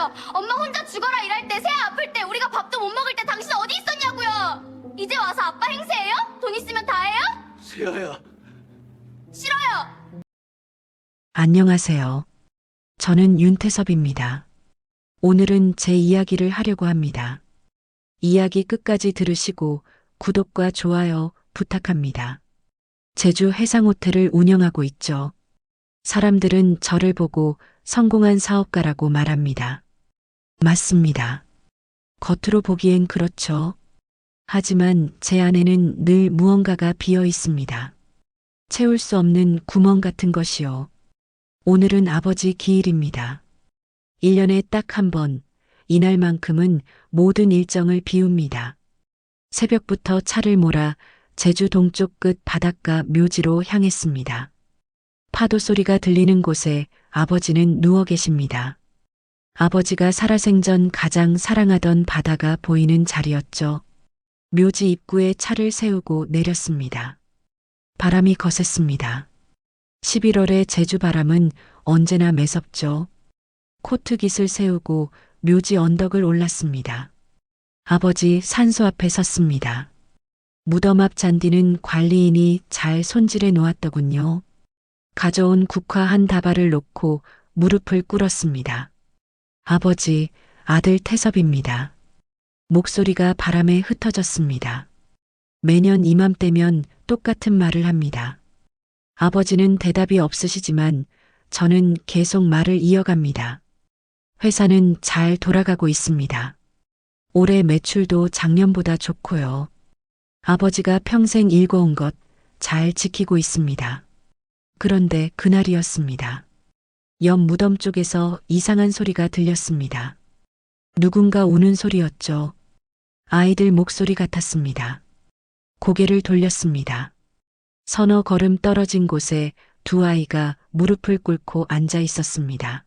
있었어요. 엄마 혼자 죽어라 일할 때, 새아 아플 때, 우리가 밥도 못 먹을 때 당신 어디 있었냐고요. 이제 와서 아빠 행세해요? 돈 있으면 다 해요? 세아야, 싫어요. 안녕하세요. 저는 윤태섭입니다. 오늘은 제 이야기를 하려고 합니다. 이야기 끝까지 들으시고 구독과 좋아요 부탁합니다. 제주 해상호텔을 운영하고 있죠. 사람들은 저를 보고 성공한 사업가라고 말합니다. 맞습니다. 겉으로 보기엔 그렇죠. 하지만 제 안에는 늘 무언가가 비어 있습니다. 채울 수 없는 구멍 같은 것이요. 오늘은 아버지 기일입니다. 1년에 딱 한 번, 이날만큼은 모든 일정을 비웁니다. 새벽부터 차를 몰아 제주 동쪽 끝 바닷가 묘지로 향했습니다. 파도 소리가 들리는 곳에 아버지는 누워 계십니다. 아버지가 살아생전 가장 사랑하던 바다가 보이는 자리였죠. 묘지 입구에 차를 세우고 내렸습니다. 바람이 거셌습니다. 11월의 제주 바람은 언제나 매섭죠. 코트깃을 세우고 묘지 언덕을 올랐습니다. 아버지 산소 앞에 섰습니다. 무덤 앞 잔디는 관리인이 잘 손질해 놓았더군요. 가져온 국화 한 다발을 놓고 무릎을 꿇었습니다. 아버지, 아들 태섭입니다. 목소리가 바람에 흩어졌습니다. 매년 이맘때면 똑같은 말을 합니다. 아버지는 대답이 없으시지만 저는 계속 말을 이어갑니다. 회사는 잘 돌아가고 있습니다. 올해 매출도 작년보다 좋고요. 아버지가 평생 일궈온 것 잘 지키고 있습니다. 그런데 그날이었습니다. 옆 무덤 쪽에서 이상한 소리가 들렸습니다. 누군가 우는 소리였죠. 아이들 목소리 같았습니다. 고개를 돌렸습니다. 서너 걸음 떨어진 곳에 두 아이가 무릎을 꿇고 앉아 있었습니다.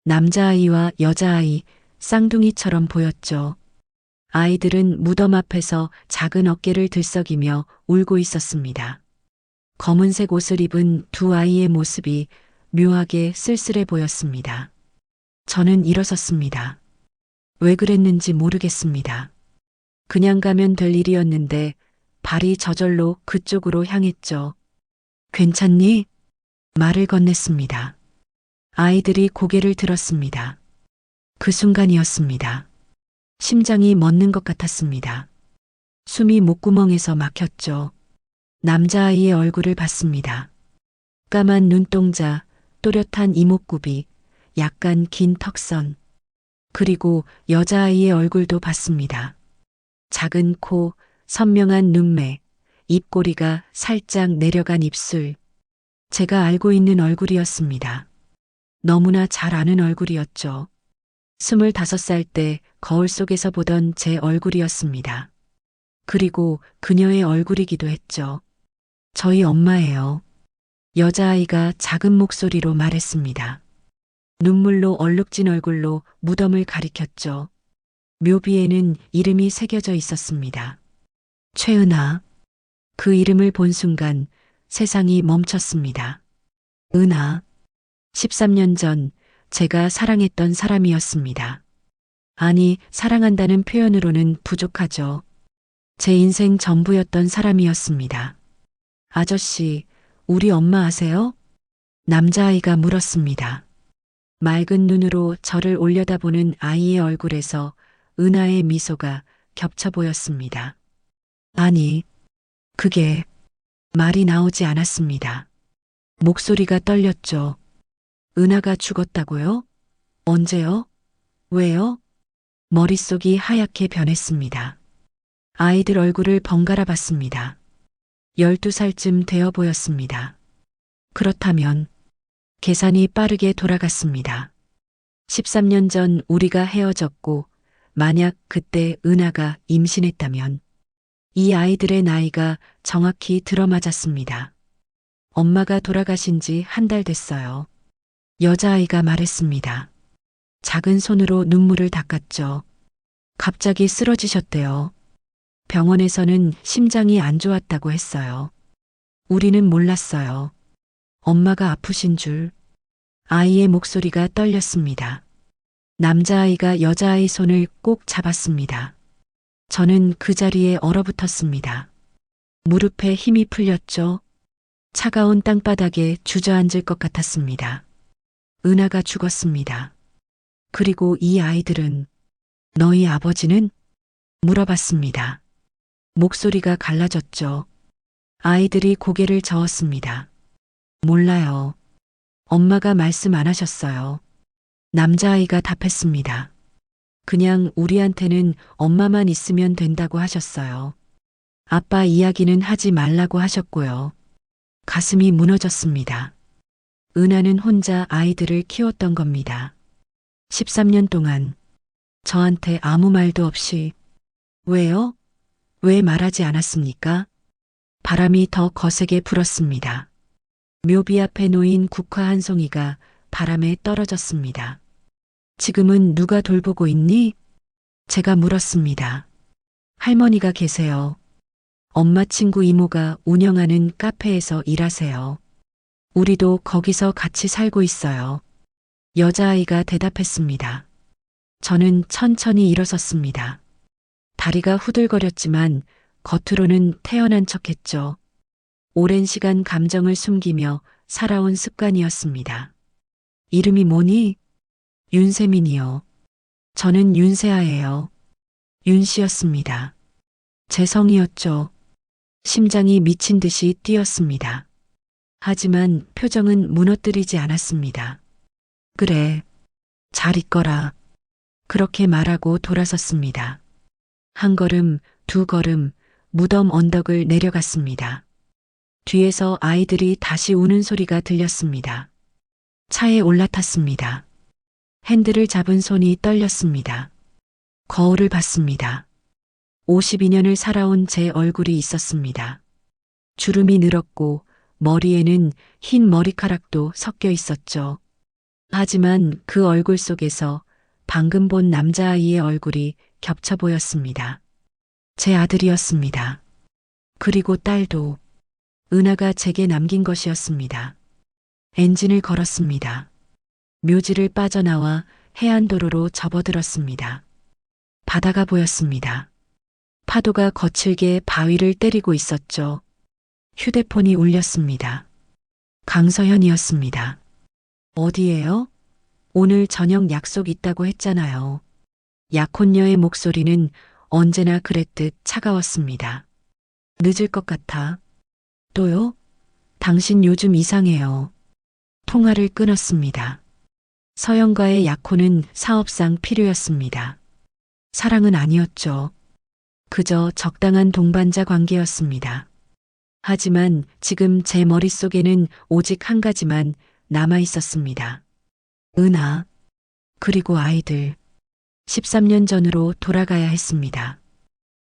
남자아이와 여자아이, 쌍둥이처럼 보였죠. 아이들은 무덤 앞에서 작은 어깨를 들썩이며 울고 있었습니다. 검은색 옷을 입은 두 아이의 모습이 묘하게 쓸쓸해 보였습니다. 저는 일어섰습니다. 왜 그랬는지 모르겠습니다. 그냥 가면 될 일이었는데 발이 저절로 그쪽으로 향했죠. 괜찮니? 말을 건넸습니다. 아이들이 고개를 들었습니다. 그 순간이었습니다. 심장이 멎는 것 같았습니다. 숨이 목구멍에서 막혔죠. 남자아이의 얼굴을 봤습니다. 까만 눈동자, 또렷한 이목구비, 약간 긴 턱선. 그리고 여자아이의 얼굴도 봤습니다. 작은 코, 선명한 눈매, 입꼬리가 살짝 내려간 입술. 제가 알고 있는 얼굴이었습니다. 너무나 잘 아는 얼굴이었죠. 25살 때 거울 속에서 보던 제 얼굴이었습니다. 그리고 그녀의 얼굴이기도 했죠. 저희 엄마예요. 여자아이가 작은 목소리로 말했습니다. 눈물로 얼룩진 얼굴로 무덤을 가리켰죠. 묘비에는 이름이 새겨져 있었습니다. 최은아. 그 이름을 본 순간 세상이 멈췄습니다. 은아. 13년 전 제가 사랑했던 사람이었습니다. 아니, 사랑한다는 표현으로는 부족하죠. 제 인생 전부였던 사람이었습니다. 아저씨, 우리 엄마 아세요? 남자아이가 물었습니다. 맑은 눈으로 저를 올려다보는 아이의 얼굴에서 은하의 미소가 겹쳐 보였습니다. 아니, 그게 말이 나오지 않았습니다. 목소리가 떨렸죠. 은하가 죽었다고요? 언제요? 왜요? 머릿속이 하얗게 변했습니다. 아이들 얼굴을 번갈아 봤습니다. 12살쯤 되어 보였습니다. 그렇다면 계산이 빠르게 돌아갔습니다. 13년 전 우리가 헤어졌고 만약 그때 은하가 임신했다면 이 아이들의 나이가 정확히 들어맞았습니다. 엄마가 돌아가신 지 한 달 됐어요. 여자아이가 말했습니다. 작은 손으로 눈물을 닦았죠. 갑자기 쓰러지셨대요. 병원에서는 심장이 안 좋았다고 했어요. 우리는 몰랐어요. 엄마가 아프신 줄. 아이의 목소리가 떨렸습니다. 남자아이가 여자아이 손을 꼭 잡았습니다. 저는 그 자리에 얼어붙었습니다. 무릎에 힘이 풀렸죠. 차가운 땅바닥에 주저앉을 것 같았습니다. 은하가 죽었습니다. 그리고 이 아이들은 너희 아버지는? 물어봤습니다. 목소리가 갈라졌죠. 아이들이 고개를 저었습니다. 몰라요. 엄마가 말씀 안 하셨어요. 남자아이가 답했습니다. 그냥 우리한테는 엄마만 있으면 된다고 하셨어요. 아빠 이야기는 하지 말라고 하셨고요. 가슴이 무너졌습니다. 은하는 혼자 아이들을 키웠던 겁니다. 13년 동안 저한테 아무 말도 없이 왜요? 왜 말하지 않았습니까? 바람이 더 거세게 불었습니다. 묘비 앞에 놓인 국화 한 송이가 바람에 떨어졌습니다. 지금은 누가 돌보고 있니? 제가 물었습니다. 할머니가 계세요. 엄마 친구 이모가 운영하는 카페에서 일하세요. 우리도 거기서 같이 살고 있어요. 여자아이가 대답했습니다. 저는 천천히 일어섰습니다. 다리가 후들거렸지만 겉으로는 태어난 척했죠. 오랜 시간 감정을 숨기며 살아온 습관이었습니다. 이름이 뭐니? 윤세민이요. 저는 윤세아예요. 윤씨였습니다. 제 성이었죠. 심장이 미친 듯이 뛰었습니다. 하지만 표정은 무너뜨리지 않았습니다. 그래, 잘 있거라. 그렇게 말하고 돌아섰습니다. 한 걸음, 두 걸음, 무덤 언덕을 내려갔습니다. 뒤에서 아이들이 다시 우는 소리가 들렸습니다. 차에 올라탔습니다. 핸들을 잡은 손이 떨렸습니다. 거울을 봤습니다. 52년을 살아온 제 얼굴이 있었습니다. 주름이 늘었고 머리에는 흰 머리카락도 섞여 있었죠. 하지만 그 얼굴 속에서 방금 본 남자아이의 얼굴이 겹쳐 보였습니다. 제 아들이었습니다. 그리고 딸도 은하가 제게 남긴 것이었습니다. 엔진을 걸었습니다. 묘지를 빠져나와 해안도로로 접어들었습니다. 바다가 보였습니다. 파도가 거칠게 바위를 때리고 있었죠. 휴대폰이 울렸습니다. 강서현이었습니다. 어디에요? 오늘 저녁 약속 있다고 했잖아요. 약혼녀의 목소리는 언제나 그랬듯 차가웠습니다. 늦을 것 같아. 또요? 당신 요즘 이상해요. 통화를 끊었습니다. 서영과의 약혼은 사업상 필요였습니다. 사랑은 아니었죠. 그저 적당한 동반자 관계였습니다. 하지만 지금 제 머릿속에는 오직 한 가지만 남아 있었습니다. 은하, 그리고 아이들. 13년 전으로 돌아가야 했습니다.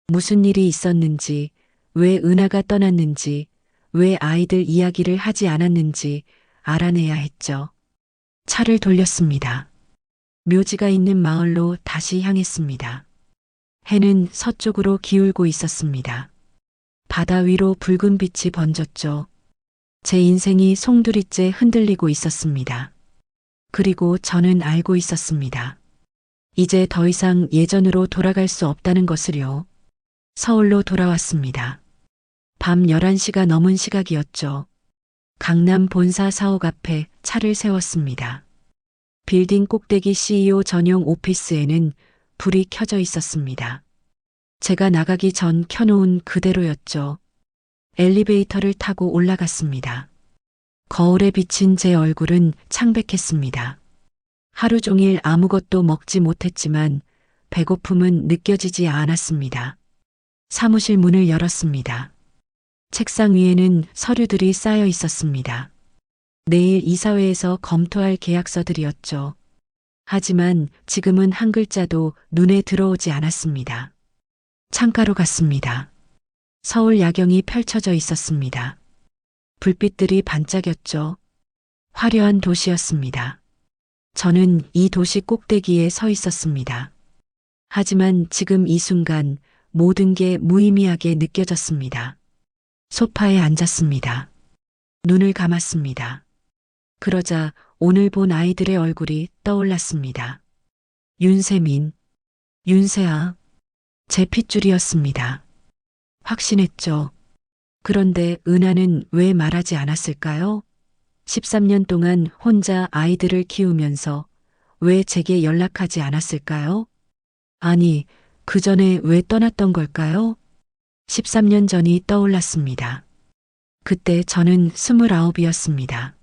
무슨 일이 있었는지, 왜 은하가 떠났는지, 왜 아이들 이야기를 하지 않았는지 알아내야 했죠. 차를 돌렸습니다. 묘지가 있는 마을로 다시 향했습니다. 해는 서쪽으로 기울고 있었습니다. 바다 위로 붉은 빛이 번졌죠. 제 인생이 송두리째 흔들리고 있었습니다. 그리고 저는 알고 있었습니다. 이제 더 이상 예전으로 돌아갈 수 없다는 것을요. 서울로 돌아왔습니다. 밤 11시가 넘은 시각이었죠. 강남 본사 사옥 앞에 차를 세웠습니다. 빌딩 꼭대기 CEO 전용 오피스에는 불이 켜져 있었습니다. 제가 나가기 전 켜놓은 그대로였죠. 엘리베이터를 타고 올라갔습니다. 거울에 비친 제 얼굴은 창백했습니다. 하루 종일 아무것도 먹지 못했지만 배고픔은 느껴지지 않았습니다. 사무실 문을 열었습니다. 책상 위에는 서류들이 쌓여 있었습니다. 내일 이사회에서 검토할 계약서들이었죠. 하지만 지금은 한 글자도 눈에 들어오지 않았습니다. 창가로 갔습니다. 서울 야경이 펼쳐져 있었습니다. 불빛들이 반짝였죠. 화려한 도시였습니다. 저는 이 도시 꼭대기에 서 있었습니다. 하지만 지금 이 순간 모든 게 무의미하게 느껴졌습니다. 소파에 앉았습니다. 눈을 감았습니다. 그러자 오늘 본 아이들의 얼굴이 떠올랐습니다. 윤세민, 윤세아, 제 핏줄이었습니다. 확신했죠. 그런데 은하는 왜 말하지 않았을까요? 13년 동안 혼자 아이들을 키우면서 왜 제게 연락하지 않았을까요? 아니, 그 전에 왜 떠났던 걸까요? 13년 전이 떠올랐습니다. 그때 저는 29이었습니다.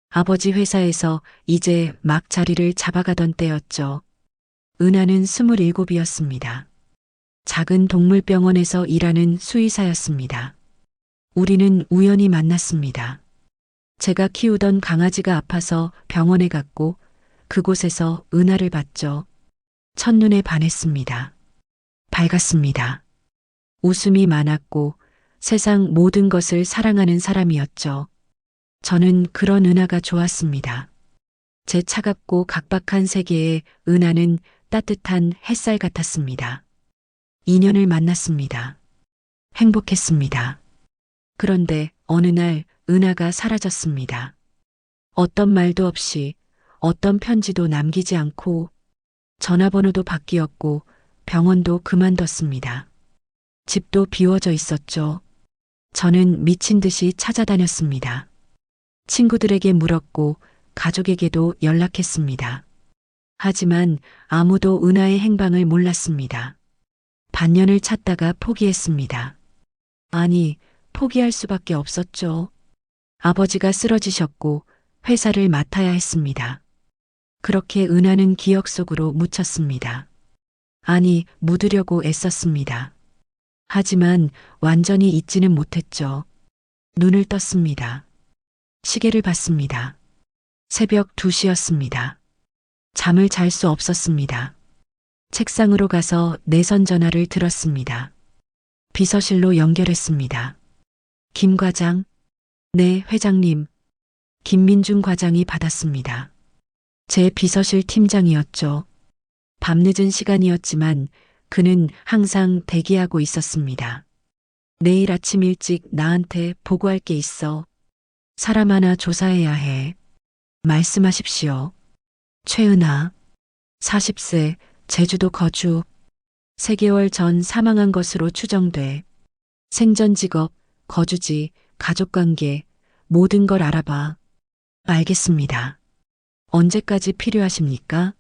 아버지 회사에서 이제 막 자리를 잡아가던 때였죠. 은하는 27이었습니다. 작은 동물병원에서 일하는 수의사였습니다. 우리는 우연히 만났습니다. 제가 키우던 강아지가 아파서 병원에 갔고 그곳에서 은하를 봤죠. 첫눈에 반했습니다. 밝았습니다. 웃음이 많았고 세상 모든 것을 사랑하는 사람이었죠. 저는 그런 은하가 좋았습니다. 제 차갑고 각박한 세계에 은하는 따뜻한 햇살 같았습니다. 인연을 만났습니다. 행복했습니다. 그런데 어느 날 은하가 사라졌습니다. 어떤 말도 없이, 어떤 편지도 남기지 않고 전화번호도 바뀌었고 병원도 그만뒀습니다. 집도 비워져 있었죠. 저는 미친 듯이 찾아다녔습니다. 친구들에게 물었고 가족에게도 연락했습니다. 하지만 아무도 은하의 행방을 몰랐습니다. 반년을 찾다가 포기했습니다. 아니, 포기할 수밖에 없었죠. 아버지가 쓰러지셨고 회사를 맡아야 했습니다. 그렇게 은하는 기억 속으로 묻혔습니다. 아니, 묻으려고 애썼습니다. 하지만 완전히 잊지는 못했죠. 눈을 떴습니다. 시계를 봤습니다. 새벽 2시였습니다. 잠을 잘 수 없었습니다. 책상으로 가서 내선 전화를 들었습니다. 비서실로 연결했습니다. 김 과장? 네, 회장님. 김민중 과장이 받았습니다. 제 비서실 팀장이었죠. 밤늦은 시간이었지만 그는 항상 대기하고 있었습니다. 내일 아침 일찍 나한테 보고할 게 있어. 사람 하나 조사해야 해. 말씀하십시오. 최은하, 40세, 제주도 거주. 3개월 전 사망한 것으로 추정돼. 생전 직업, 거주지, 가족관계, 모든 걸 알아봐. 알겠습니다. 언제까지 필요하십니까?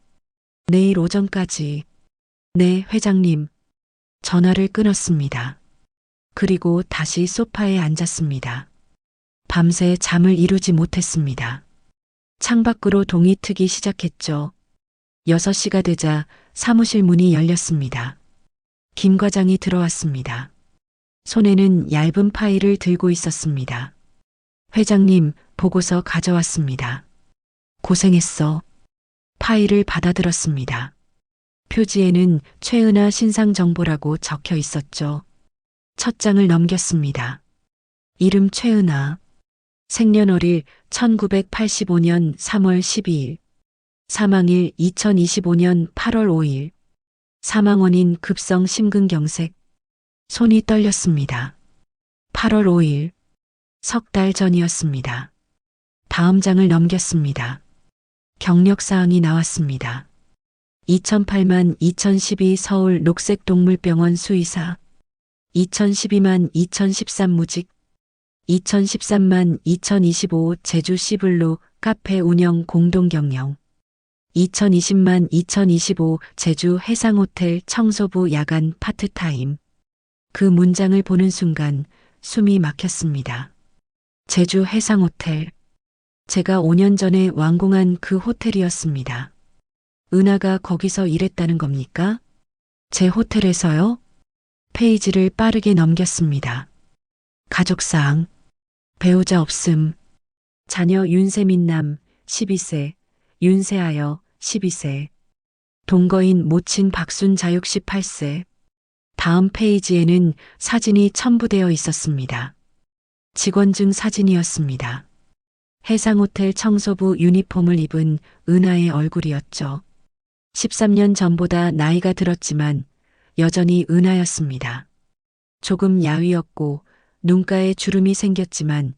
내일 오전까지. 네, 회장님. 전화를 끊었습니다. 그리고 다시 소파에 앉았습니다. 밤새 잠을 이루지 못했습니다. 창밖으로 동이 트기 시작했죠. 6시가 되자 사무실 문이 열렸습니다. 김 과장이 들어왔습니다. 손에는 얇은 파일을 들고 있었습니다. 회장님, 보고서 가져왔습니다. 고생했어. 파일을 받아들었습니다. 표지에는 최은하 신상정보라고 적혀 있었죠. 첫 장을 넘겼습니다. 이름 최은하. 생년월일 1985년 3월 12일. 사망일 2025년 8월 5일. 사망원인 급성 심근경색. 손이 떨렸습니다. 8월 5일. 석 달 전이었습니다. 다음 장을 넘겼습니다. 경력사항이 나왔습니다. 2008만 2012 서울 녹색동물병원 수의사. 2012만 2013 무직. 2013만 2025 제주 시블루 카페 운영 공동경영. 2020만 2025 제주 해상호텔 청소부 야간 파트타임. 그 문장을 보는 순간 숨이 막혔습니다. 제주 해상호텔. 제가 5년 전에 완공한 그 호텔이었습니다. 은하가 거기서 일했다는 겁니까? 제 호텔에서요? 페이지를 빠르게 넘겼습니다. 가족사항. 배우자 없음. 자녀 윤세민 남 12세, 윤세아여 12세. 동거인 모친 박순자육 18세. 다음 페이지에는 사진이 첨부되어 있었습니다. 직원증 사진이었습니다. 해상호텔 청소부 유니폼을 입은 은하의 얼굴이었죠. 13년 전보다 나이가 들었지만 여전히 은하였습니다. 조금 야위었고 눈가에 주름이 생겼지만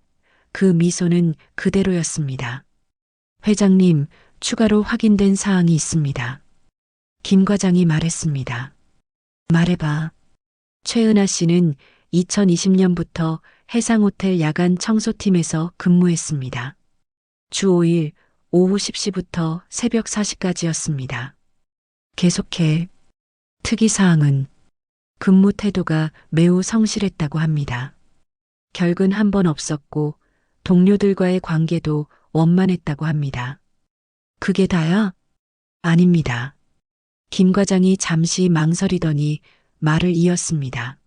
그 미소는 그대로였습니다. 회장님, 추가로 확인된 사항이 있습니다. 김 과장이 말했습니다. 말해봐. 최은아 씨는 2020년부터 해상호텔 야간 청소팀에서 근무했습니다. 주 5일 오후 10시부터 새벽 4시까지였습니다. 계속해. 특이사항은 근무 태도가 매우 성실했다고 합니다. 결근 한 번 없었고 동료들과의 관계도 원만했다고 합니다. 그게 다야? 아닙니다. 김 과장이 잠시 망설이더니 말을 이었습니다.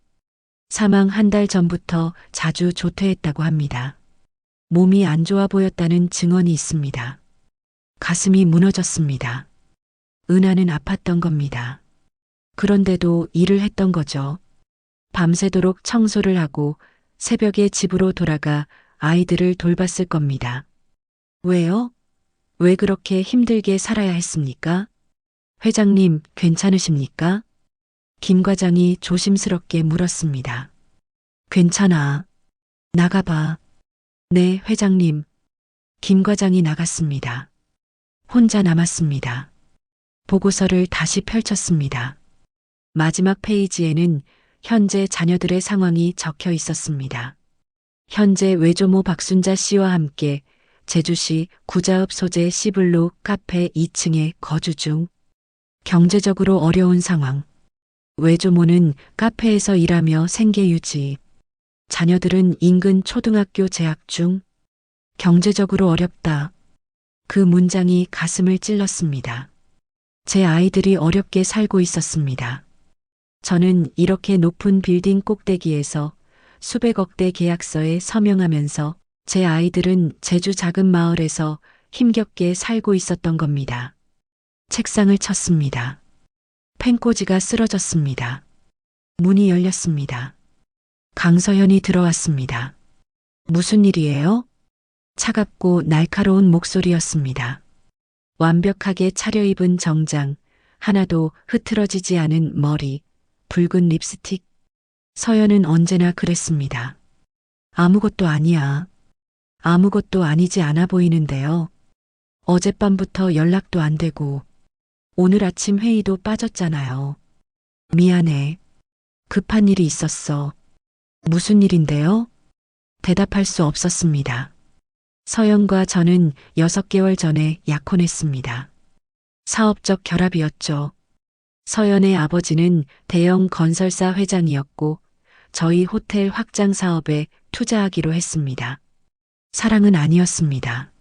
사망 한 달 전부터 자주 조퇴했다고 합니다. 몸이 안 좋아 보였다는 증언이 있습니다. 가슴이 무너졌습니다. 은하는 아팠던 겁니다. 그런데도 일을 했던 거죠. 밤새도록 청소를 하고 새벽에 집으로 돌아가 아이들을 돌봤을 겁니다. 왜요? 왜 그렇게 힘들게 살아야 했습니까? 회장님, 괜찮으십니까? 김 과장이 조심스럽게 물었습니다. 괜찮아. 나가봐. 네, 회장님. 김 과장이 나갔습니다. 혼자 남았습니다. 보고서를 다시 펼쳤습니다. 마지막 페이지에는 현재 자녀들의 상황이 적혀 있었습니다. 현재 외조모 박순자 씨와 함께 제주시 구자읍 소재 C블록 카페 2층에 거주 중. 경제적으로 어려운 상황. 외조모는 카페에서 일하며 생계 유지. 자녀들은 인근 초등학교 재학 중. 경제적으로 어렵다. 그 문장이 가슴을 찔렀습니다. 제 아이들이 어렵게 살고 있었습니다. 저는 이렇게 높은 빌딩 꼭대기에서 수백억대 계약서에 서명하면서 제 아이들은 제주 작은 마을에서 힘겹게 살고 있었던 겁니다. 책상을 쳤습니다. 펜꽂이가 쓰러졌습니다. 문이 열렸습니다. 강서현이 들어왔습니다. 무슨 일이에요? 차갑고 날카로운 목소리였습니다. 완벽하게 차려입은 정장, 하나도 흐트러지지 않은 머리, 붉은 립스틱. 서연은 언제나 그랬습니다. 아무것도 아니야. 아무것도 아니지 않아 보이는데요. 어젯밤부터 연락도 안 되고 오늘 아침 회의도 빠졌잖아요. 미안해. 급한 일이 있었어. 무슨 일인데요? 대답할 수 없었습니다. 서연과 저는 6개월 전에 약혼했습니다. 사업적 결합이었죠. 서연의 아버지는 대형 건설사 회장이었고 저희 호텔 확장 사업에 투자하기로 했습니다. 사랑은 아니었습니다.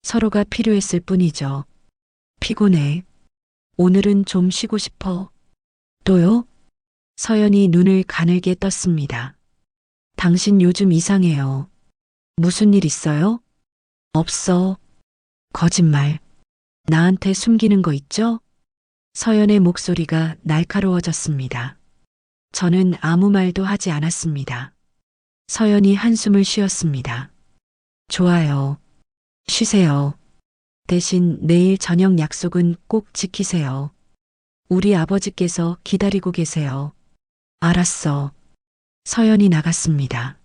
서로가 필요했을 뿐이죠. 피곤해. 오늘은 좀 쉬고 싶어. 또요? 서연이 눈을 가늘게 떴습니다. 당신 요즘 이상해요. 무슨 일 있어요? 없어. 거짓말. 나한테 숨기는 거 있죠? 서연의 목소리가 날카로워졌습니다. 저는 아무 말도 하지 않았습니다. 서연이 한숨을 쉬었습니다. 좋아요. 쉬세요. 대신 내일 저녁 약속은 꼭 지키세요. 우리 아버지께서 기다리고 계세요. 알았어. 서연이 나갔습니다.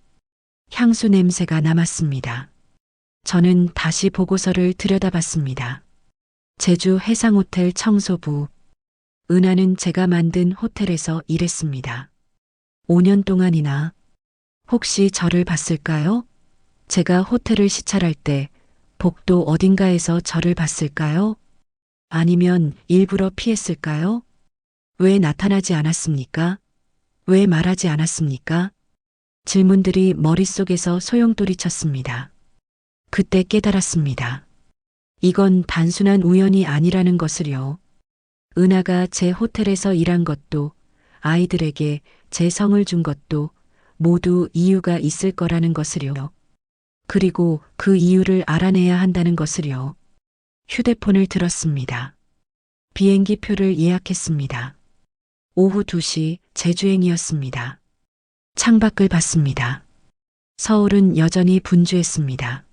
향수 냄새가 남았습니다. 저는 다시 보고서를 들여다봤습니다. 제주 해상호텔 청소부. 은하는 제가 만든 호텔에서 일했습니다. 5년 동안이나. 혹시 저를 봤을까요? 제가 호텔을 시찰할 때 복도 어딘가에서 저를 봤을까요? 아니면 일부러 피했을까요? 왜 나타나지 않았습니까? 왜 말하지 않았습니까? 질문들이 머릿속에서 소용돌이 쳤습니다. 그때 깨달았습니다. 이건 단순한 우연이 아니라는 것을요. 은하가 제 호텔에서 일한 것도 아이들에게 제 성을 준 것도 모두 이유가 있을 거라는 것을요. 그리고 그 이유를 알아내야 한다는 것을요. 휴대폰을 들었습니다. 비행기 표를 예약했습니다. 오후 2시 제주행이었습니다. 창밖을 봤습니다. 서울은 여전히 분주했습니다.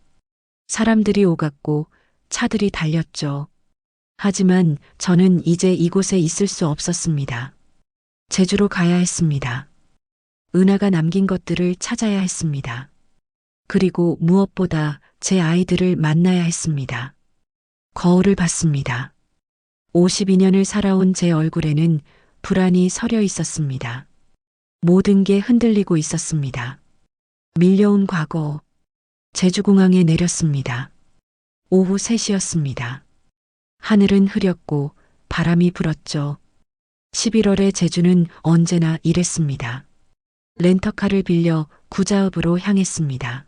사람들이 오갔고 차들이 달렸죠. 하지만 저는 이제 이곳에 있을 수 없었습니다. 제주로 가야 했습니다. 은하가 남긴 것들을 찾아야 했습니다. 그리고 무엇보다 제 아이들을 만나야 했습니다. 거울을 봤습니다. 52년을 살아온 제 얼굴에는 불안이 서려 있었습니다. 모든 게 흔들리고 있었습니다. 밀려온 과거. 제주공항에 내렸습니다. 오후 3시였습니다. 하늘은 흐렸고 바람이 불었죠. 11월의 제주는 언제나 이랬습니다. 렌터카를 빌려 구자읍으로 향했습니다.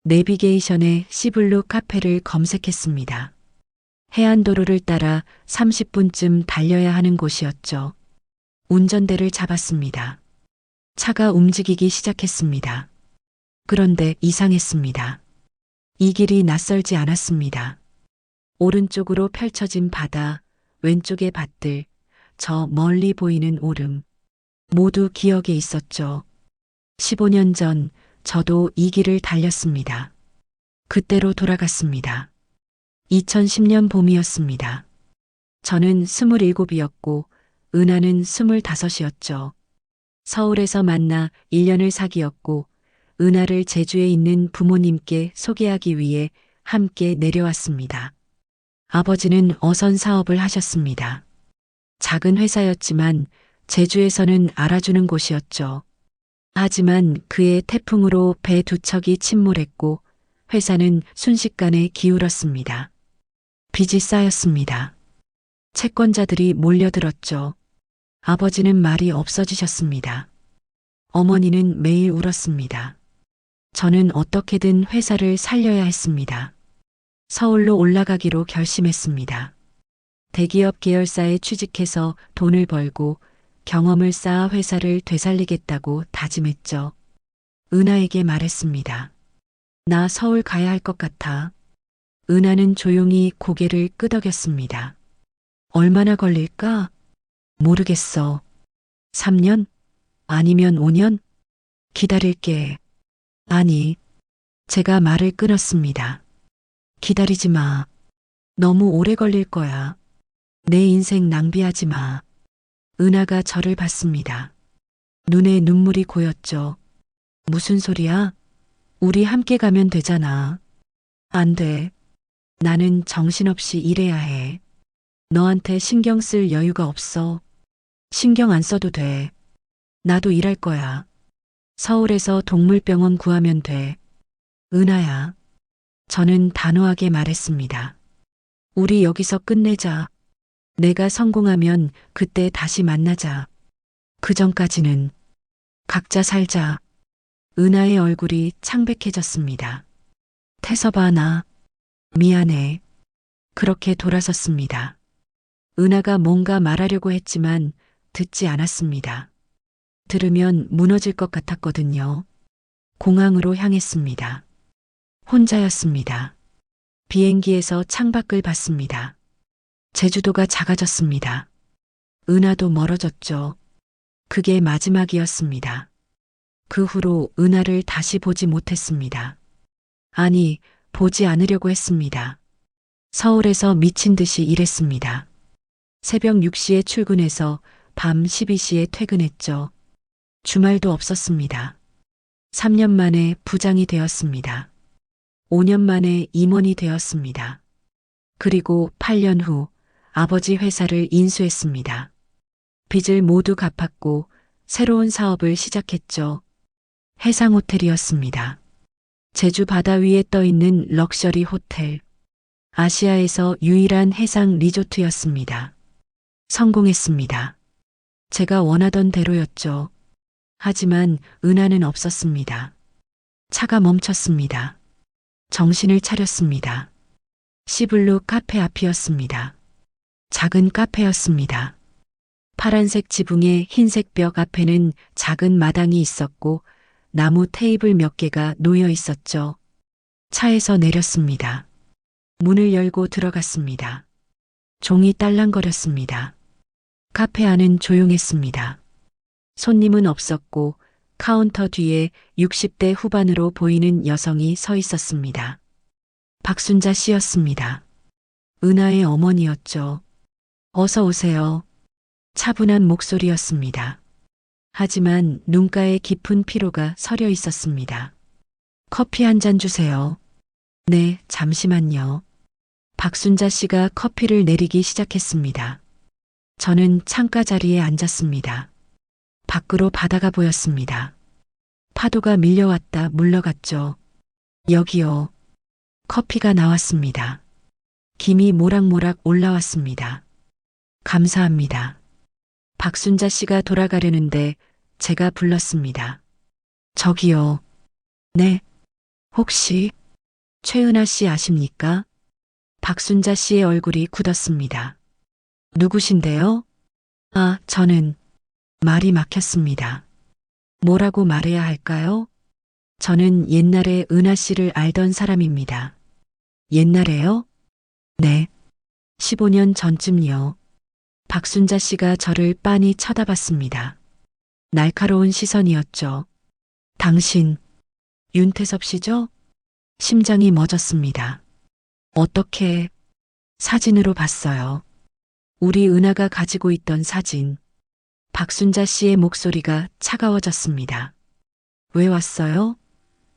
내비게이션에 시블루 카페를 검색했습니다. 해안도로를 따라 30분쯤 달려야 하는 곳이었죠. 운전대를 잡았습니다. 차가 움직이기 시작했습니다. 그런데 이상했습니다. 이 길이 낯설지 않았습니다. 오른쪽으로 펼쳐진 바다, 왼쪽의 밭들, 저 멀리 보이는 오름. 모두 기억에 있었죠. 15년 전 저도 이 길을 달렸습니다. 그때로 돌아갔습니다. 2010년 봄이었습니다. 저는 27이었고 은하는 25이었죠. 서울에서 만나 1년을 사귀었고 은하를 제주에 있는 부모님께 소개하기 위해 함께 내려왔습니다. 아버지는 어선 사업을 하셨습니다. 작은 회사였지만 제주에서는 알아주는 곳이었죠. 하지만 그의 태풍으로 배 2척이 침몰했고 회사는 순식간에 기울었습니다. 빚이 쌓였습니다. 채권자들이 몰려들었죠. 아버지는 말이 없어지셨습니다. 어머니는 매일 울었습니다. 저는 어떻게든 회사를 살려야 했습니다. 서울로 올라가기로 결심했습니다. 대기업 계열사에 취직해서 돈을 벌고 경험을 쌓아 회사를 되살리겠다고 다짐했죠. 은하에게 말했습니다. 나 서울 가야 할 것 같아. 은하는 조용히 고개를 끄덕였습니다. 얼마나 걸릴까? 모르겠어. 3년? 아니면 5년? 기다릴게. 아니, 제가 말을 끊었습니다. 기다리지 마. 너무 오래 걸릴 거야. 내 인생 낭비하지 마. 은하가 저를 봤습니다. 눈에 눈물이 고였죠. 무슨 소리야? 우리 함께 가면 되잖아. 안 돼. 나는 정신없이 일해야 해. 너한테 신경 쓸 여유가 없어. 신경 안 써도 돼. 나도 일할 거야. 서울에서 동물병원 구하면 돼. 은하야. 저는 단호하게 말했습니다. 우리 여기서 끝내자. 내가 성공하면 그때 다시 만나자. 그 전까지는 각자 살자. 은하의 얼굴이 창백해졌습니다. 태서봐, 나 미안해. 그렇게 돌아섰습니다. 은하가 뭔가 말하려고 했지만 듣지 않았습니다. 들으면 무너질 것 같았거든요. 공항으로 향했습니다. 혼자였습니다. 비행기에서 창밖을 봤습니다. 제주도가 작아졌습니다. 은하도 멀어졌죠. 그게 마지막이었습니다. 그 후로 은하를 다시 보지 못했습니다. 아니, 보지 않으려고 했습니다. 서울에서 미친 듯이 일했습니다. 새벽 6시에 출근해서 밤 12시에 퇴근했죠. 주말도 없었습니다. 3년 만에 부장이 되었습니다. 5년 만에 임원이 되었습니다. 그리고 8년 후 아버지 회사를 인수했습니다. 빚을 모두 갚았고 새로운 사업을 시작했죠. 해상호텔이었습니다. 제주 바다 위에 떠 있는 럭셔리 호텔. 아시아에서 유일한 해상 리조트였습니다. 성공했습니다. 제가 원하던 대로였죠. 하지만 은하는 없었습니다. 차가 멈췄습니다. 정신을 차렸습니다. 시블루 카페 앞이었습니다. 작은 카페였습니다. 파란색 지붕에 흰색 벽 앞에는 작은 마당이 있었고 나무 테이블 몇 개가 놓여 있었죠. 차에서 내렸습니다. 문을 열고 들어갔습니다. 종이 딸랑거렸습니다. 카페 안은 조용했습니다. 손님은 없었고 카운터 뒤에 60대 후반으로 보이는 여성이 서 있었습니다. 박순자 씨였습니다. 은하의 어머니였죠. 어서 오세요. 차분한 목소리였습니다. 하지만 눈가에 깊은 피로가 서려 있었습니다. 커피 한 잔 주세요. 네, 잠시만요. 박순자 씨가 커피를 내리기 시작했습니다. 저는 창가 자리에 앉았습니다. 밖으로 바다가 보였습니다. 파도가 밀려왔다 물러갔죠. 여기요. 커피가 나왔습니다. 김이 모락모락 올라왔습니다. 감사합니다. 박순자 씨가 돌아가려는데 제가 불렀습니다. 저기요. 네. 혹시 최은아 씨 아십니까? 박순자 씨의 얼굴이 굳었습니다. 누구신데요? 아, 저는 말이 막혔습니다. 뭐라고 말해야 할까요? 저는 옛날에 은하 씨를 알던 사람입니다. 옛날에요? 네. 15년 전쯤이요. 박순자 씨가 저를 빤히 쳐다봤습니다. 날카로운 시선이었죠. 당신, 윤태섭 씨죠? 심장이 멎었습니다. 어떻게 사진으로 봤어요. 우리 은하가 가지고 있던 사진. 박순자 씨의 목소리가 차가워졌습니다. 왜 왔어요?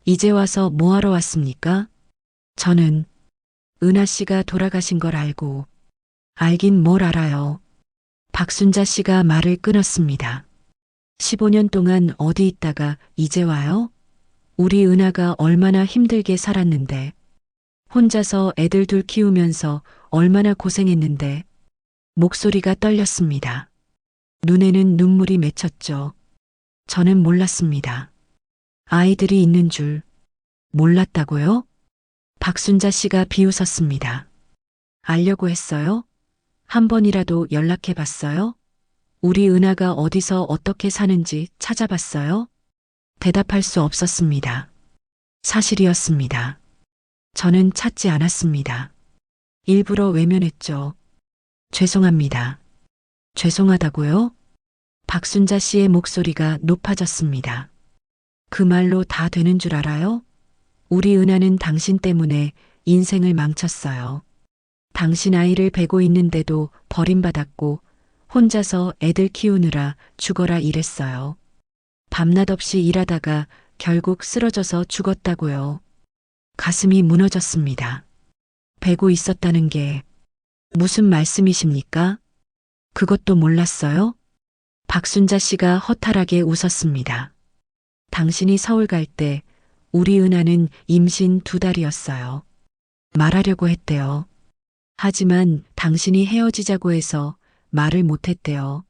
이제 와서 뭐하러 왔습니까? 저는 은하 씨가 돌아가신 걸 알고 알긴 뭘 알아요. 박순자 씨가 말을 끊었습니다. 15년 동안 어디 있다가 이제 와요? 우리 은하가 얼마나 힘들게 살았는데 혼자서 애들 둘 키우면서 얼마나 고생했는데 목소리가 떨렸습니다. 눈에는 눈물이 맺혔죠. 저는 몰랐습니다. 아이들이 있는 줄 몰랐다고요? 박순자 씨가 비웃었습니다. 알려고 했어요? 한 번이라도 연락해 봤어요? 우리 은하가 어디서 어떻게 사는지 찾아봤어요? 대답할 수 없었습니다. 사실이었습니다. 저는 찾지 않았습니다. 일부러 외면했죠. 죄송합니다. 죄송하다고요? 박순자 씨의 목소리가 높아졌습니다. 그 말로 다 되는 줄 알아요? 우리 은하는 당신 때문에 인생을 망쳤어요. 당신 아이를 베고 있는데도 버림받았고 혼자서 애들 키우느라 죽어라 일했어요. 밤낮 없이 일하다가 결국 쓰러져서 죽었다고요. 가슴이 무너졌습니다. 베고 있었다는 게 무슨 말씀이십니까? 그것도 몰랐어요? 박순자 씨가 허탈하게 웃었습니다. 당신이 서울 갈 때 우리 은하는 임신 2달이었어요. 말하려고 했대요. 하지만 당신이 헤어지자고 해서 말을 못했대요.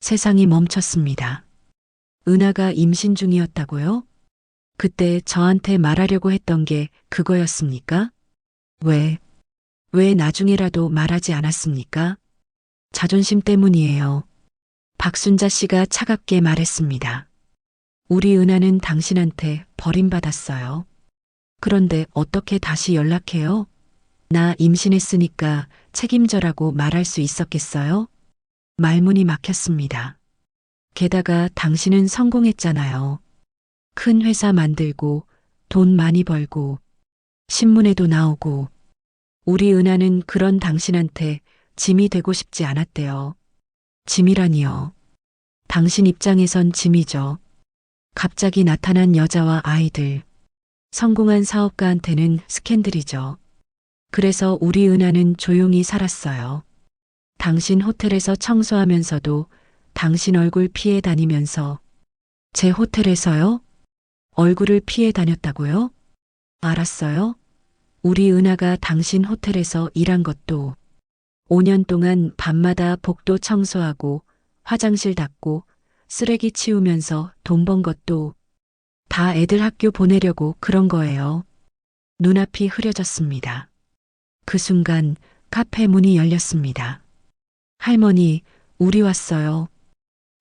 세상이 멈췄습니다. 은하가 임신 중이었다고요? 그때 저한테 말하려고 했던 게 그거였습니까? 왜 나중에라도 말하지 않았습니까? 자존심 때문이에요. 박순자 씨가 차갑게 말했습니다. 우리 은하는 당신한테 버림받았어요. 그런데 어떻게 다시 연락해요? 나 임신했으니까 책임져라고 말할 수 있었겠어요? 말문이 막혔습니다. 게다가 당신은 성공했잖아요. 큰 회사 만들고 돈 많이 벌고 신문에도 나오고 우리 은하는 그런 당신한테 짐이 되고 싶지 않았대요. 짐이라니요. 당신 입장에선 짐이죠. 갑자기 나타난 여자와 아이들. 성공한 사업가한테는 스캔들이죠. 그래서 우리 은하는 조용히 살았어요. 당신 호텔에서 청소하면서도 당신 얼굴 피해 다니면서 제 호텔에서요? 얼굴을 피해 다녔다고요? 알았어요? 우리 은하가 당신 호텔에서 일한 것도 5년 동안 밤마다 복도 청소하고 화장실 닦고 쓰레기 치우면서 돈 번 것도 다 애들 학교 보내려고 그런 거예요. 눈앞이 흐려졌습니다. 그 순간 카페 문이 열렸습니다. 할머니, 우리 왔어요.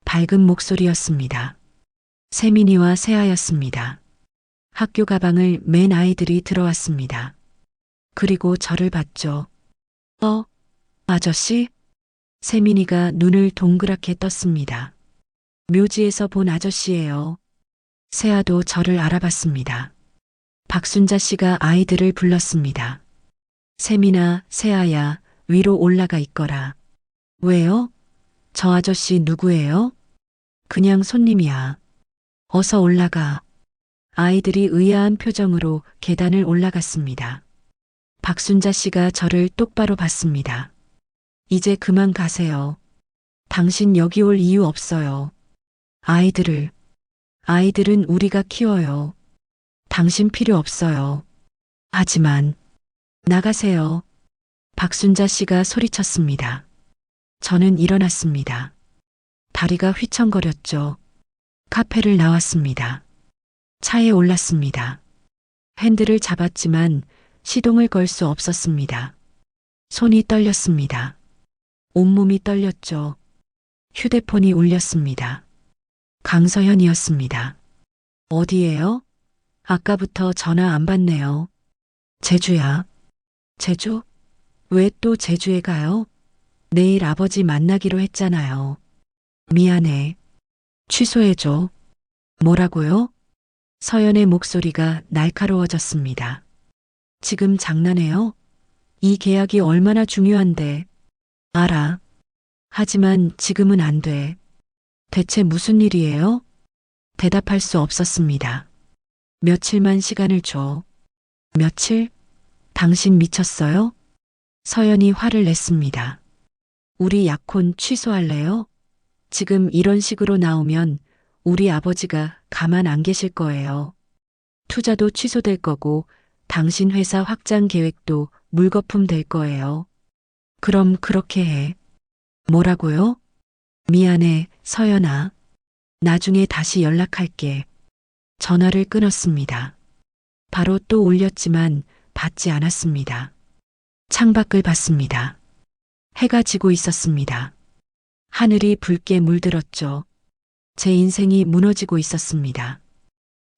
밝은 목소리였습니다. 세민이와 세아였습니다. 학교 가방을 맨 아이들이 들어왔습니다. 그리고 저를 봤죠. 아저씨? 세민이가 눈을 동그랗게 떴습니다. 묘지에서 본 아저씨예요. 세아도 저를 알아봤습니다. 박순자 씨가 아이들을 불렀습니다. 세민아, 세아야, 위로 올라가 있거라. 왜요? 저 아저씨 누구예요? 그냥 손님이야. 어서 올라가. 아이들이 의아한 표정으로 계단을 올라갔습니다. 박순자 씨가 저를 똑바로 봤습니다. 이제 그만 가세요. 당신 여기 올 이유 없어요. 아이들은 우리가 키워요. 당신 필요 없어요. 하지만, 나가세요. 박순자 씨가 소리쳤습니다. 저는 일어났습니다. 다리가 휘청거렸죠. 카페를 나왔습니다. 차에 올랐습니다. 핸들을 잡았지만 시동을 걸 수 없었습니다. 손이 떨렸습니다. 온몸이 떨렸죠. 휴대폰이 울렸습니다. 강서현이었습니다. 어디예요? 아까부터 전화 안 받네요. 제주야. 제주? 왜 또 제주에 가요? 내일 아버지 만나기로 했잖아요. 미안해. 취소해줘. 뭐라고요? 서연의 목소리가 날카로워졌습니다. 지금 장난해요? 이 계약이 얼마나 중요한데. 알아. 하지만 지금은 안 돼. 대체 무슨 일이에요? 대답할 수 없었습니다. 며칠만 시간을 줘. 며칠? 당신 미쳤어요? 서연이 화를 냈습니다. 우리 약혼 취소할래요? 지금 이런 식으로 나오면 우리 아버지가 가만 안 계실 거예요. 투자도 취소될 거고 당신 회사 확장 계획도 물거품 될 거예요. 그럼 그렇게 해. 뭐라고요? 미안해, 서연아. 나중에 다시 연락할게. 전화를 끊었습니다. 바로 또 울렸지만 받지 않았습니다. 창밖을 봤습니다. 해가 지고 있었습니다. 하늘이 붉게 물들었죠. 제 인생이 무너지고 있었습니다.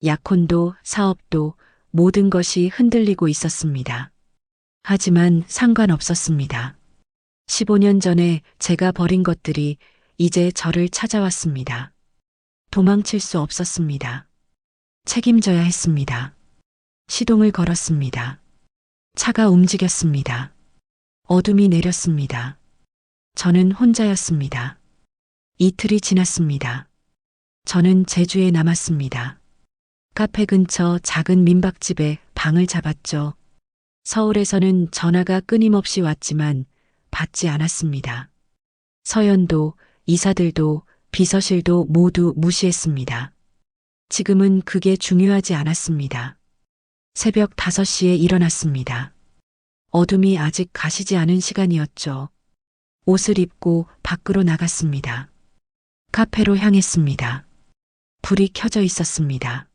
약혼도 사업도 모든 것이 흔들리고 있었습니다. 하지만 상관없었습니다. 15년 전에 제가 버린 것들이 이제 저를 찾아왔습니다. 도망칠 수 없었습니다. 책임져야 했습니다. 시동을 걸었습니다. 차가 움직였습니다. 어둠이 내렸습니다. 저는 혼자였습니다. 이틀이 지났습니다. 저는 제주에 남았습니다. 카페 근처 작은 민박집에 방을 잡았죠. 서울에서는 전화가 끊임없이 왔지만 받지 않았습니다. 서연도 이사들도 비서실도 모두 무시했습니다. 지금은 그게 중요하지 않았습니다. 새벽 5시에 일어났습니다. 어둠이 아직 가시지 않은 시간이었죠. 옷을 입고 밖으로 나갔습니다. 카페로 향했습니다. 불이 켜져 있었습니다.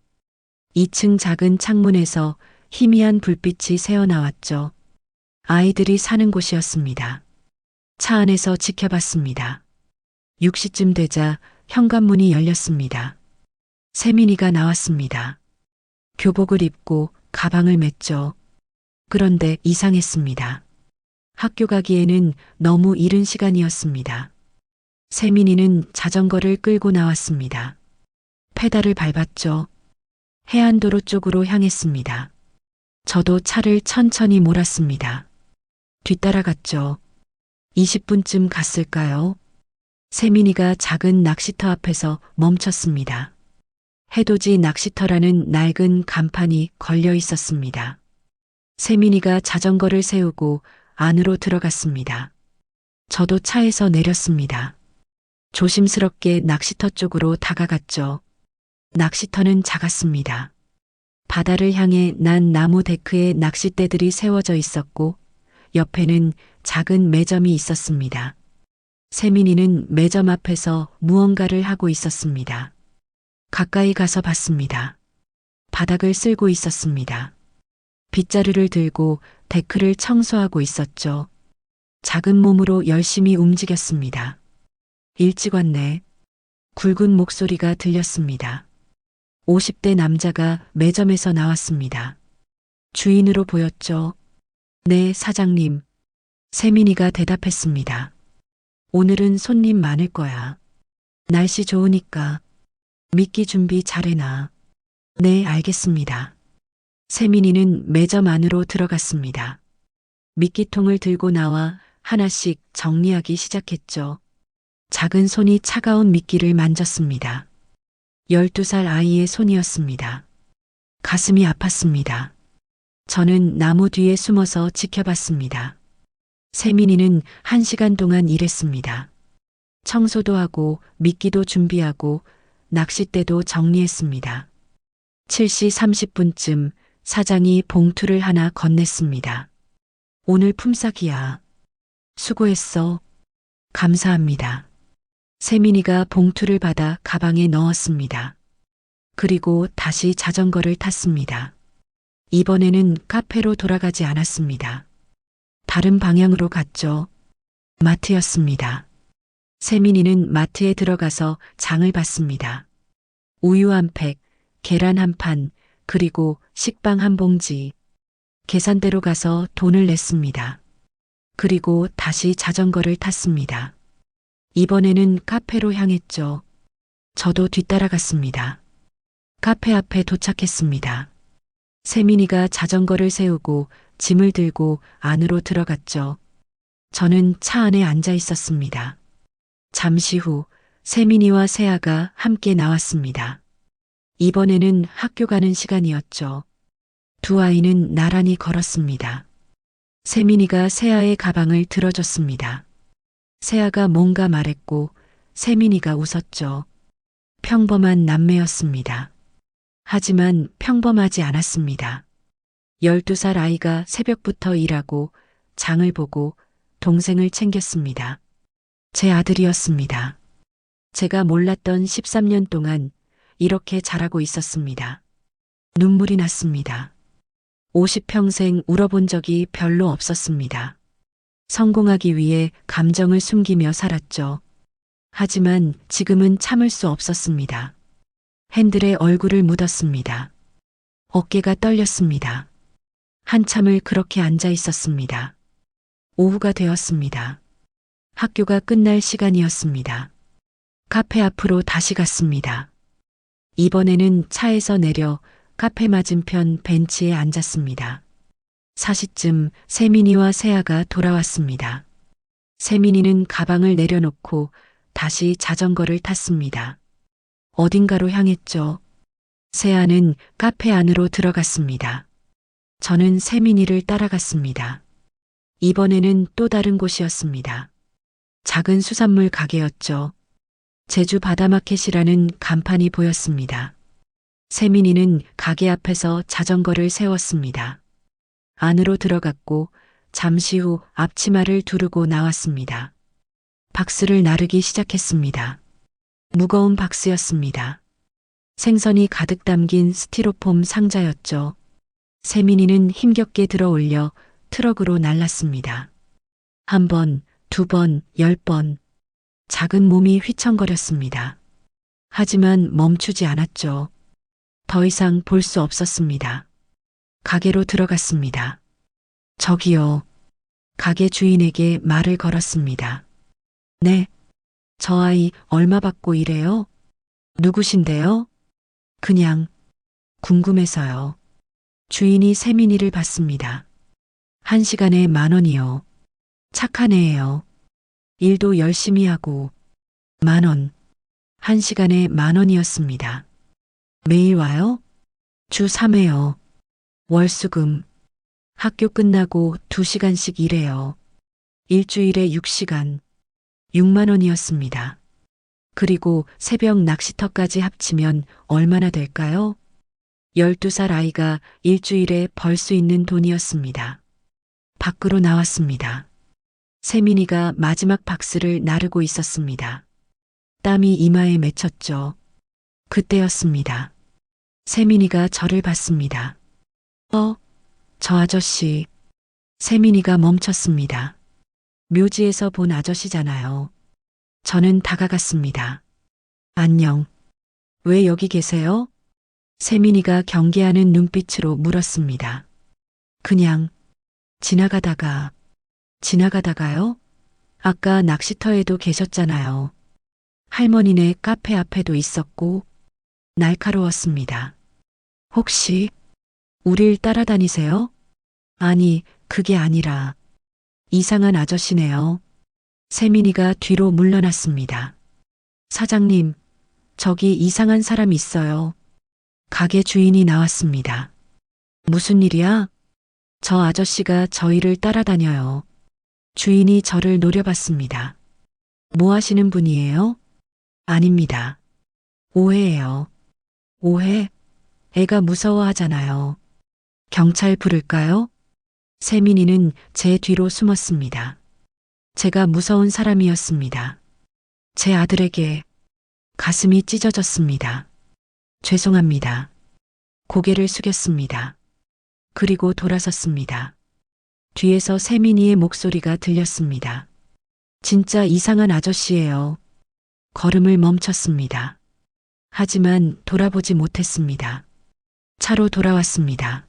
2층 작은 창문에서 희미한 불빛이 새어나왔죠. 아이들이 사는 곳이었습니다. 차 안에서 지켜봤습니다. 6시쯤 되자 현관문이 열렸습니다. 세민이가 나왔습니다. 교복을 입고 가방을 맸죠. 그런데 이상했습니다. 학교 가기에는 너무 이른 시간이었습니다. 세민이는 자전거를 끌고 나왔습니다. 페달을 밟았죠. 해안도로 쪽으로 향했습니다. 저도 차를 천천히 몰았습니다. 뒤따라갔죠. 20분쯤 갔을까요? 세민이가 작은 낚시터 앞에서 멈췄습니다. 해돋이 낚시터라는 낡은 간판이 걸려 있었습니다. 세민이가 자전거를 세우고 안으로 들어갔습니다. 저도 차에서 내렸습니다. 조심스럽게 낚시터 쪽으로 다가갔죠. 낚시터는 작았습니다. 바다를 향해 난 나무 데크에 낚싯대들이 세워져 있었고 옆에는 작은 매점이 있었습니다. 세민이는 매점 앞에서 무언가를 하고 있었습니다. 가까이 가서 봤습니다. 바닥을 쓸고 있었습니다. 빗자루를 들고 데크를 청소하고 있었죠. 작은 몸으로 열심히 움직였습니다. 일찍 왔네. 굵은 목소리가 들렸습니다. 50대 남자가 매점에서 나왔습니다. 주인으로 보였죠. 네, 사장님. 세민이가 대답했습니다. 오늘은 손님 많을 거야. 날씨 좋으니까. 미끼 준비 잘해놔. 네, 알겠습니다. 세민이는 매점 안으로 들어갔습니다. 미끼통을 들고 나와 하나씩 정리하기 시작했죠. 작은 손이 차가운 미끼를 만졌습니다. 12살 아이의 손이었습니다. 가슴이 아팠습니다. 저는 나무 뒤에 숨어서 지켜봤습니다. 세민이는 1시간 동안 일했습니다. 청소도 하고 미끼도 준비하고 낚싯대도 정리했습니다. 7시 30분쯤 사장이 봉투를 하나 건넸습니다. 오늘 품삯이야. 수고했어. 감사합니다. 세민이가 봉투를 받아 가방에 넣었습니다. 그리고 다시 자전거를 탔습니다. 이번에는 카페로 돌아가지 않았습니다. 다른 방향으로 갔죠. 마트였습니다. 세민이는 마트에 들어가서 장을 봤습니다. 우유 한 팩, 계란 한 판, 그리고 식빵 한 봉지. 계산대로 가서 돈을 냈습니다. 그리고 다시 자전거를 탔습니다. 이번에는 카페로 향했죠. 저도 뒤따라갔습니다. 카페 앞에 도착했습니다. 세민이가 자전거를 세우고 짐을 들고 안으로 들어갔죠. 저는 차 안에 앉아 있었습니다. 잠시 후 세민이와 세아가 함께 나왔습니다. 이번에는 학교 가는 시간이었죠. 두 아이는 나란히 걸었습니다. 세민이가 세아의 가방을 들어줬습니다. 세아가 뭔가 말했고 세민이가 웃었죠. 평범한 남매였습니다. 하지만 평범하지 않았습니다. 12살 아이가 새벽부터 일하고 장을 보고 동생을 챙겼습니다. 제 아들이었습니다. 제가 몰랐던 13년 동안 이렇게 자라고 있었습니다. 눈물이 났습니다. 50평생 울어본 적이 별로 없었습니다. 성공하기 위해 감정을 숨기며 살았죠. 하지만 지금은 참을 수 없었습니다. 핸들에 얼굴을 묻었습니다. 어깨가 떨렸습니다. 한참을 그렇게 앉아 있었습니다. 오후가 되었습니다. 학교가 끝날 시간이었습니다. 카페 앞으로 다시 갔습니다. 이번에는 차에서 내려 카페 맞은편 벤치에 앉았습니다. 4시쯤 세민이와 세아가 돌아왔습니다. 세민이는 가방을 내려놓고 다시 자전거를 탔습니다. 어딘가로 향했죠. 세아는 카페 안으로 들어갔습니다. 저는 세민이를 따라갔습니다. 이번에는 또 다른 곳이었습니다. 작은 수산물 가게였죠. 제주 바다마켓이라는 간판이 보였습니다. 세민이는 가게 앞에서 자전거를 세웠습니다. 안으로 들어갔고 잠시 후 앞치마를 두르고 나왔습니다. 박스를 나르기 시작했습니다. 무거운 박스였습니다. 생선이 가득 담긴 스티로폼 상자였죠. 세민이는 힘겹게 들어 올려 트럭으로 날랐습니다. 1번, 2번, 10번. 작은 몸이 휘청거렸습니다. 하지만 멈추지 않았죠. 더 이상 볼 수 없었습니다. 가게로 들어갔습니다. 저기요. 가게 주인에게 말을 걸었습니다. 네. 저 아이 얼마 받고 일해요? 누구신데요? 그냥 궁금해서요. 주인이 세민이를 봤습니다. 1시간에 10,000원이요. 착한 애예요. 일도 열심히 하고 10,000원. 1시간에 10,000원이었습니다. 매일 와요? 주 3회요. 월수금. 학교 끝나고 2시간씩 일해요. 일주일에 6시간. 60,000원이었습니다. 그리고 새벽 낚시터까지 합치면 얼마나 될까요? 12살 아이가 일주일에 벌 수 있는 돈이었습니다. 밖으로 나왔습니다. 세민이가 마지막 박스를 나르고 있었습니다. 땀이 이마에 맺혔죠. 그때였습니다. 세민이가 저를 봤습니다. 저 아저씨. 세민이가 멈췄습니다. 묘지에서 본 아저씨잖아요. 저는 다가갔습니다. 안녕. 왜 여기 계세요? 세민이가 경계하는 눈빛으로 물었습니다. 그냥 지나가다가요? 아까 낚시터에도 계셨잖아요. 할머니네 카페 앞에도 있었고 날카로웠습니다. 혹시 우릴 따라다니세요? 아니, 그게 아니라 이상한 아저씨네요. 세민이가 뒤로 물러났습니다. 사장님, 저기 이상한 사람 있어요. 가게 주인이 나왔습니다. 무슨 일이야? 저 아저씨가 저희를 따라다녀요. 주인이 저를 노려봤습니다. 뭐 하시는 분이에요? 아닙니다. 오해예요. 오해? 애가 무서워하잖아요. 경찰 부를까요? 세민이는 제 뒤로 숨었습니다. 제가 무서운 사람이었습니다. 제 아들에게 가슴이 찢어졌습니다. 죄송합니다. 고개를 숙였습니다. 그리고 돌아섰습니다. 뒤에서 세민이의 목소리가 들렸습니다. 진짜 이상한 아저씨예요. 걸음을 멈췄습니다. 하지만 돌아보지 못했습니다. 차로 돌아왔습니다.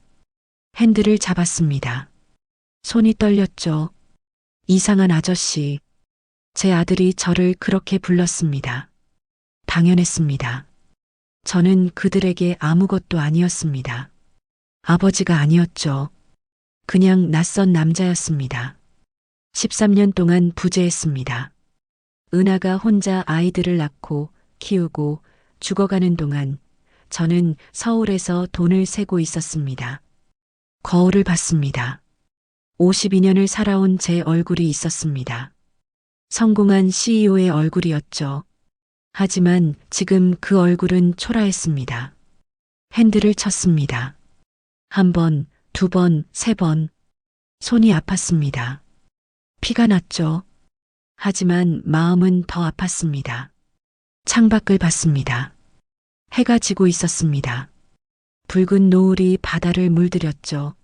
핸들을 잡았습니다. 손이 떨렸죠. 이상한 아저씨. 제 아들이 저를 그렇게 불렀습니다. 당연했습니다. 저는 그들에게 아무것도 아니었습니다. 아버지가 아니었죠. 그냥 낯선 남자였습니다. 13년 동안 부재했습니다. 은하가 혼자 아이들을 낳고 키우고 죽어가는 동안 저는 서울에서 돈을 세고 있었습니다. 거울을 봤습니다. 52년을 살아온 제 얼굴이 있었습니다. 성공한 CEO의 얼굴이었죠. 하지만 지금 그 얼굴은 초라했습니다. 핸들을 쳤습니다. 한 번, 두 번, 세 번. 손이 아팠습니다. 피가 났죠. 하지만 마음은 더 아팠습니다. 창밖을 봤습니다. 해가 지고 있었습니다. 붉은 노을이 바다를 물들였죠.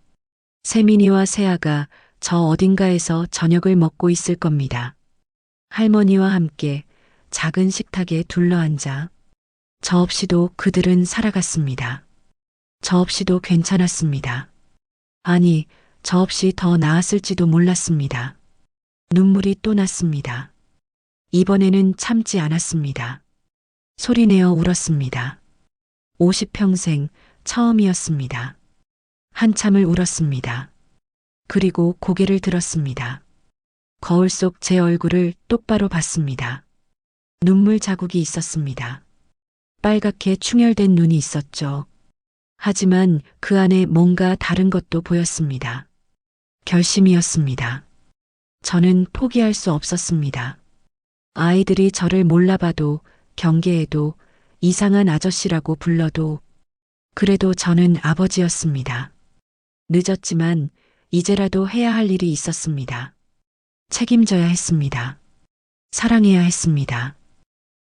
세민이와 세아가 저 어딘가에서 저녁을 먹고 있을 겁니다. 할머니와 함께 작은 식탁에 둘러앉아 저 없이도 그들은 살아갔습니다. 저 없이도 괜찮았습니다. 아니, 저 없이 더 나았을지도 몰랐습니다. 눈물이 또 났습니다. 이번에는 참지 않았습니다. 소리내어 울었습니다. 50평생 처음이었습니다. 한참을 울었습니다. 그리고 고개를 들었습니다. 거울 속 제 얼굴을 똑바로 봤습니다. 눈물 자국이 있었습니다. 빨갛게 충혈된 눈이 있었죠. 하지만 그 안에 뭔가 다른 것도 보였습니다. 결심이었습니다. 저는 포기할 수 없었습니다. 아이들이 저를 몰라봐도 경계해도 이상한 아저씨라고 불러도 그래도 저는 아버지였습니다. 늦었지만 이제라도 해야 할 일이 있었습니다. 책임져야 했습니다. 사랑해야 했습니다.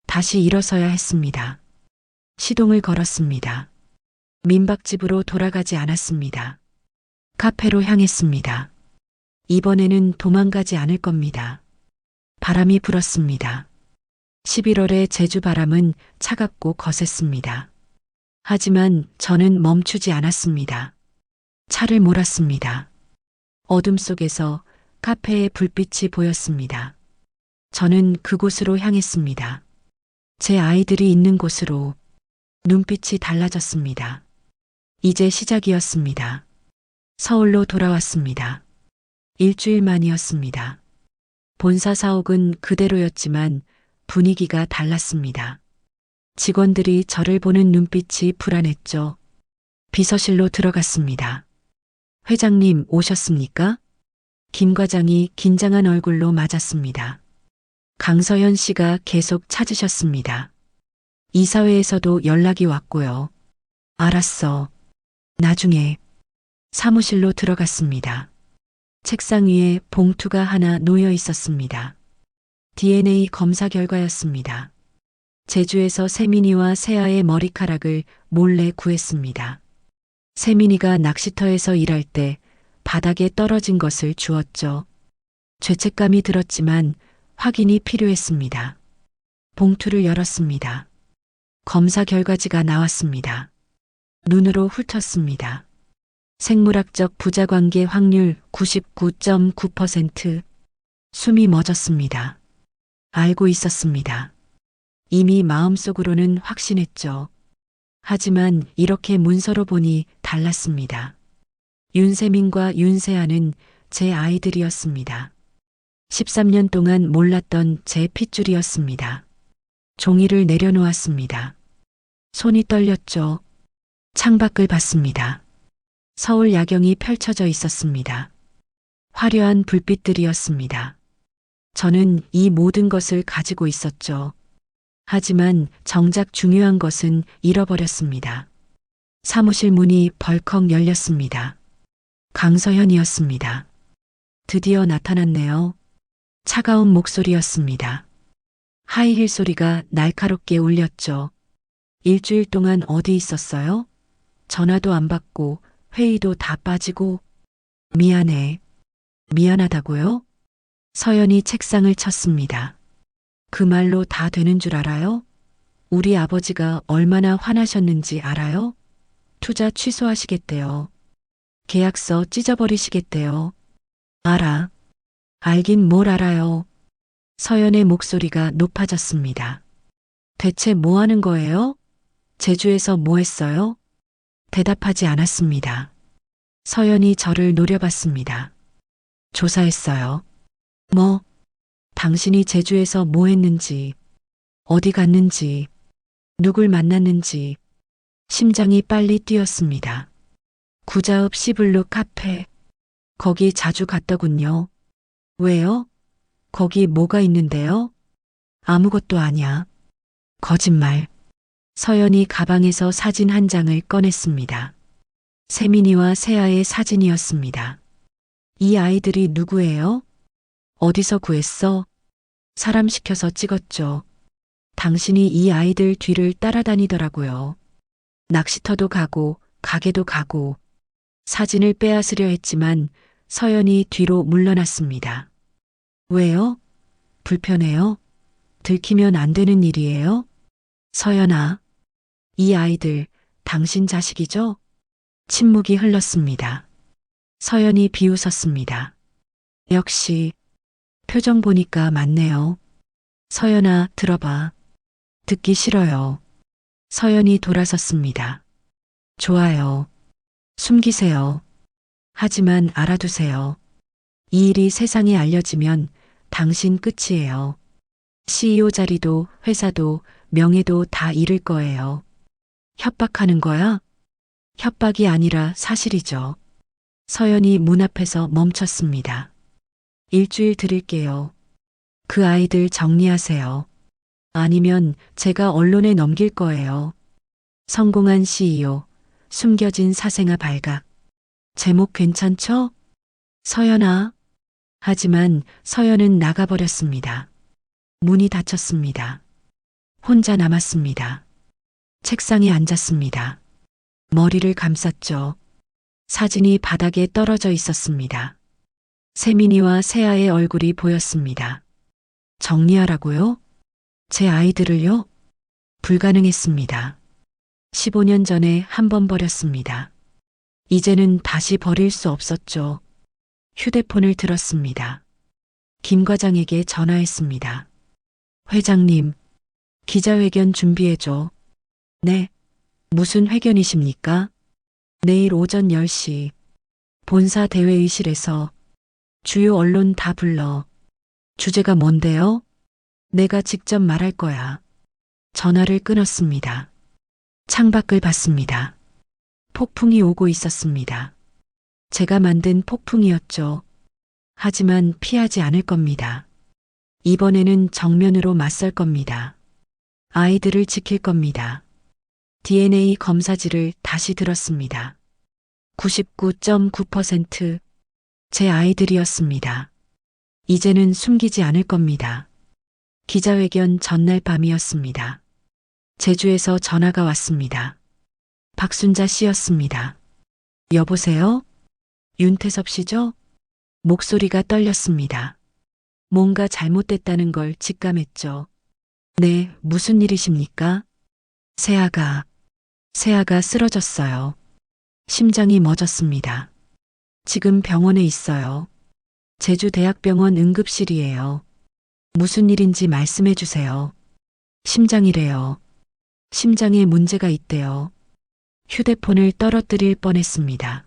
다시 일어서야 했습니다. 시동을 걸었습니다. 민박집으로 돌아가지 않았습니다. 카페로 향했습니다. 이번에는 도망가지 않을 겁니다. 바람이 불었습니다. 11월의 제주 바람은 차갑고 거셌습니다. 하지만 저는 멈추지 않았습니다. 차를 몰았습니다. 어둠 속에서 카페의 불빛이 보였습니다. 저는 그곳으로 향했습니다. 제 아이들이 있는 곳으로. 눈빛이 달라졌습니다. 이제 시작이었습니다. 서울로 돌아왔습니다. 일주일 만이었습니다. 본사 사옥은 그대로였지만 분위기가 달랐습니다. 직원들이 저를 보는 눈빛이 불안했죠. 비서실로 들어갔습니다. 회장님 오셨습니까? 김 과장이 긴장한 얼굴로 맞았습니다. 강서현 씨가 계속 찾으셨습니다. 이사회에서도 연락이 왔고요. 알았어. 나중에. 사무실로 들어갔습니다. 책상 위에 봉투가 하나 놓여 있었습니다. DNA 검사 결과였습니다. 제주에서 세민이와 세아의 머리카락을 몰래 구했습니다. 세민이가 낚시터에서 일할 때 바닥에 떨어진 것을 주었죠. 죄책감이 들었지만 확인이 필요했습니다. 봉투를 열었습니다. 검사 결과지가 나왔습니다. 눈으로 훑었습니다. 생물학적 부자관계 확률 99.9%. 숨이 멎었습니다. 알고 있었습니다. 이미 마음속으로는 확신했죠. 하지만 이렇게 문서로 보니 달랐습니다. 윤세민과 윤세아는 제 아이들이었습니다. 13년 동안 몰랐던 제 핏줄이었습니다. 종이를 내려놓았습니다. 손이 떨렸죠. 창밖을 봤습니다. 서울 야경이 펼쳐져 있었습니다. 화려한 불빛들이었습니다. 저는 이 모든 것을 가지고 있었죠. 하지만 정작 중요한 것은 잃어버렸습니다. 사무실 문이 벌컥 열렸습니다. 강서현이었습니다. 드디어 나타났네요. 차가운 목소리였습니다. 하이힐 소리가 날카롭게 울렸죠. 일주일 동안 어디 있었어요? 전화도 안 받고 회의도 다 빠지고. 미안해. 미안하다고요? 서연이 책상을 쳤습니다. 그 말로 다 되는 줄 알아요? 우리 아버지가 얼마나 화나셨는지 알아요? 투자 취소하시겠대요. 계약서 찢어버리시겠대요. 알아. 알긴 뭘 알아요. 서연의 목소리가 높아졌습니다. 대체 뭐 하는 거예요? 제주에서 뭐 했어요? 대답하지 않았습니다. 서연이 저를 노려봤습니다. 조사했어요. 뭐? 당신이 제주에서 뭐 했는지, 어디 갔는지, 누굴 만났는지. 심장이 빨리 뛰었습니다. 구자읍 시블루 카페. 거기 자주 갔더군요. 왜요? 거기 뭐가 있는데요? 아무것도 아냐. 거짓말. 서연이 가방에서 사진 한 장을 꺼냈습니다. 세민이와 세아의 사진이었습니다. 이 아이들이 누구예요? 어디서 구했어? 사람 시켜서 찍었죠. 당신이 이 아이들 뒤를 따라다니더라고요. 낚시터도 가고 가게도 가고. 사진을 빼앗으려 했지만 서연이 뒤로 물러났습니다. 왜요? 불편해요? 들키면 안 되는 일이에요? 서연아, 이 아이들 당신 자식이죠? 침묵이 흘렀습니다. 서연이 비웃었습니다. 역시 표정 보니까 맞네요. 서연아, 들어봐. 듣기 싫어요. 서연이 돌아섰습니다. 좋아요. 숨기세요. 하지만 알아두세요. 이 일이 세상에 알려지면 당신 끝이에요. CEO 자리도 회사도 명예도 다 잃을 거예요. 협박하는 거야? 협박이 아니라 사실이죠. 서연이 문 앞에서 멈췄습니다. 일주일 드릴게요. 그 아이들 정리하세요. 아니면 제가 언론에 넘길 거예요. 성공한 CEO, 숨겨진 사생아 발각. 제목 괜찮죠? 서연아. 하지만 서연은 나가버렸습니다. 문이 닫혔습니다. 혼자 남았습니다. 책상에 앉았습니다. 머리를 감쌌죠. 사진이 바닥에 떨어져 있었습니다. 세민이와 세아의 얼굴이 보였습니다. 정리하라고요? 제 아이들을요? 불가능했습니다. 15년 전에 한 번 버렸습니다. 이제는 다시 버릴 수 없었죠. 휴대폰을 들었습니다. 김 과장에게 전화했습니다. 회장님, 기자회견 준비해줘. 네. 무슨 회견이십니까? 내일 오전 10시. 본사 대회의실에서 주요 언론 다 불러. 주제가 뭔데요? 내가 직접 말할 거야. 전화를 끊었습니다. 창밖을 봤습니다. 폭풍이 오고 있었습니다. 제가 만든 폭풍이었죠. 하지만 피하지 않을 겁니다. 이번에는 정면으로 맞설 겁니다. 아이들을 지킬 겁니다. DNA 검사지를 다시 들었습니다. 99.9% 제 아이들이었습니다. 이제는 숨기지 않을 겁니다. 기자회견 전날 밤이었습니다. 제주에서 전화가 왔습니다. 박순자 씨였습니다. 여보세요? 윤태섭 씨죠? 목소리가 떨렸습니다. 뭔가 잘못됐다는 걸 직감했죠. 네, 무슨 일이십니까? 세아가 쓰러졌어요. 심장이 멎었습니다. 지금 병원에 있어요. 제주대학병원 응급실이에요. 무슨 일인지 말씀해 주세요. 심장이래요. 심장에 문제가 있대요. 휴대폰을 떨어뜨릴 뻔했습니다.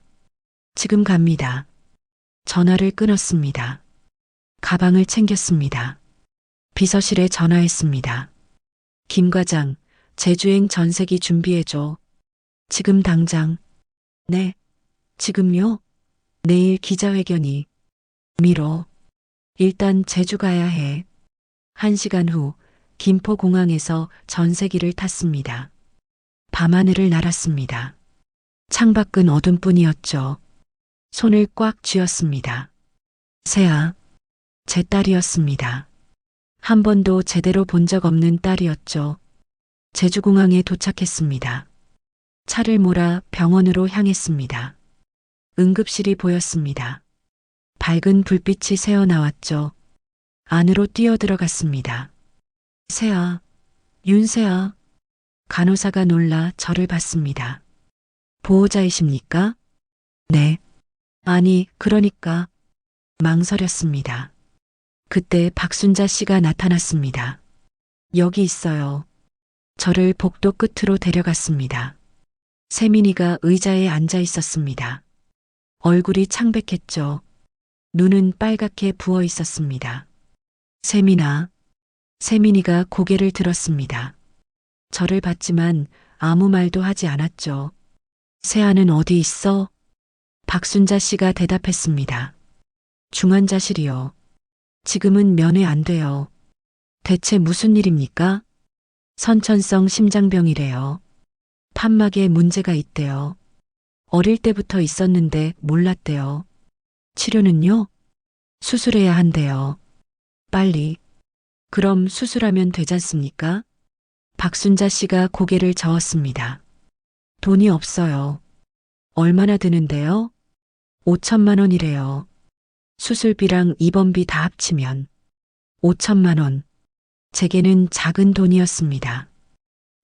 지금 갑니다. 전화를 끊었습니다. 가방을 챙겼습니다. 비서실에 전화했습니다. 김 과장, 제주행 전세기 준비해줘. 지금 당장. 네. 지금요? 내일 기자회견이. 미뤄. 일단 제주 가야 해. 1시간 후 김포공항에서 전세기를 탔습니다. 밤하늘을 날았습니다. 창밖은 어둠뿐이었죠. 손을 꽉 쥐었습니다. 세아, 제 딸이었습니다. 한 번도 제대로 본 적 없는 딸이었죠. 제주공항에 도착했습니다. 차를 몰아 병원으로 향했습니다. 응급실이 보였습니다. 밝은 불빛이 새어 나왔죠. 안으로 뛰어들어갔습니다. 세아, 윤세아. 간호사가 놀라 저를 봤습니다. 보호자이십니까? 네. 아니, 그러니까. 망설였습니다. 그때 박순자 씨가 나타났습니다. 여기 있어요. 저를 복도 끝으로 데려갔습니다. 세민이가 의자에 앉아 있었습니다. 얼굴이 창백했죠. 눈은 빨갛게 부어 있었습니다. 세민아. 세민이가 고개를 들었습니다. 저를 봤지만 아무 말도 하지 않았죠. 세아는 어디 있어? 박순자 씨가 대답했습니다. 중환자실이요. 지금은 면회 안 돼요. 대체 무슨 일입니까? 선천성 심장병이래요. 판막에 문제가 있대요. 어릴 때부터 있었는데 몰랐대요. 치료는요? 수술해야 한대요. 빨리. 그럼 수술하면 되잖습니까? 박순자 씨가 고개를 저었습니다. 돈이 없어요. 얼마나 드는데요? 5천만 원이래요. 수술비랑 입원비 다 합치면 5천만 원. 제게는 작은 돈이었습니다.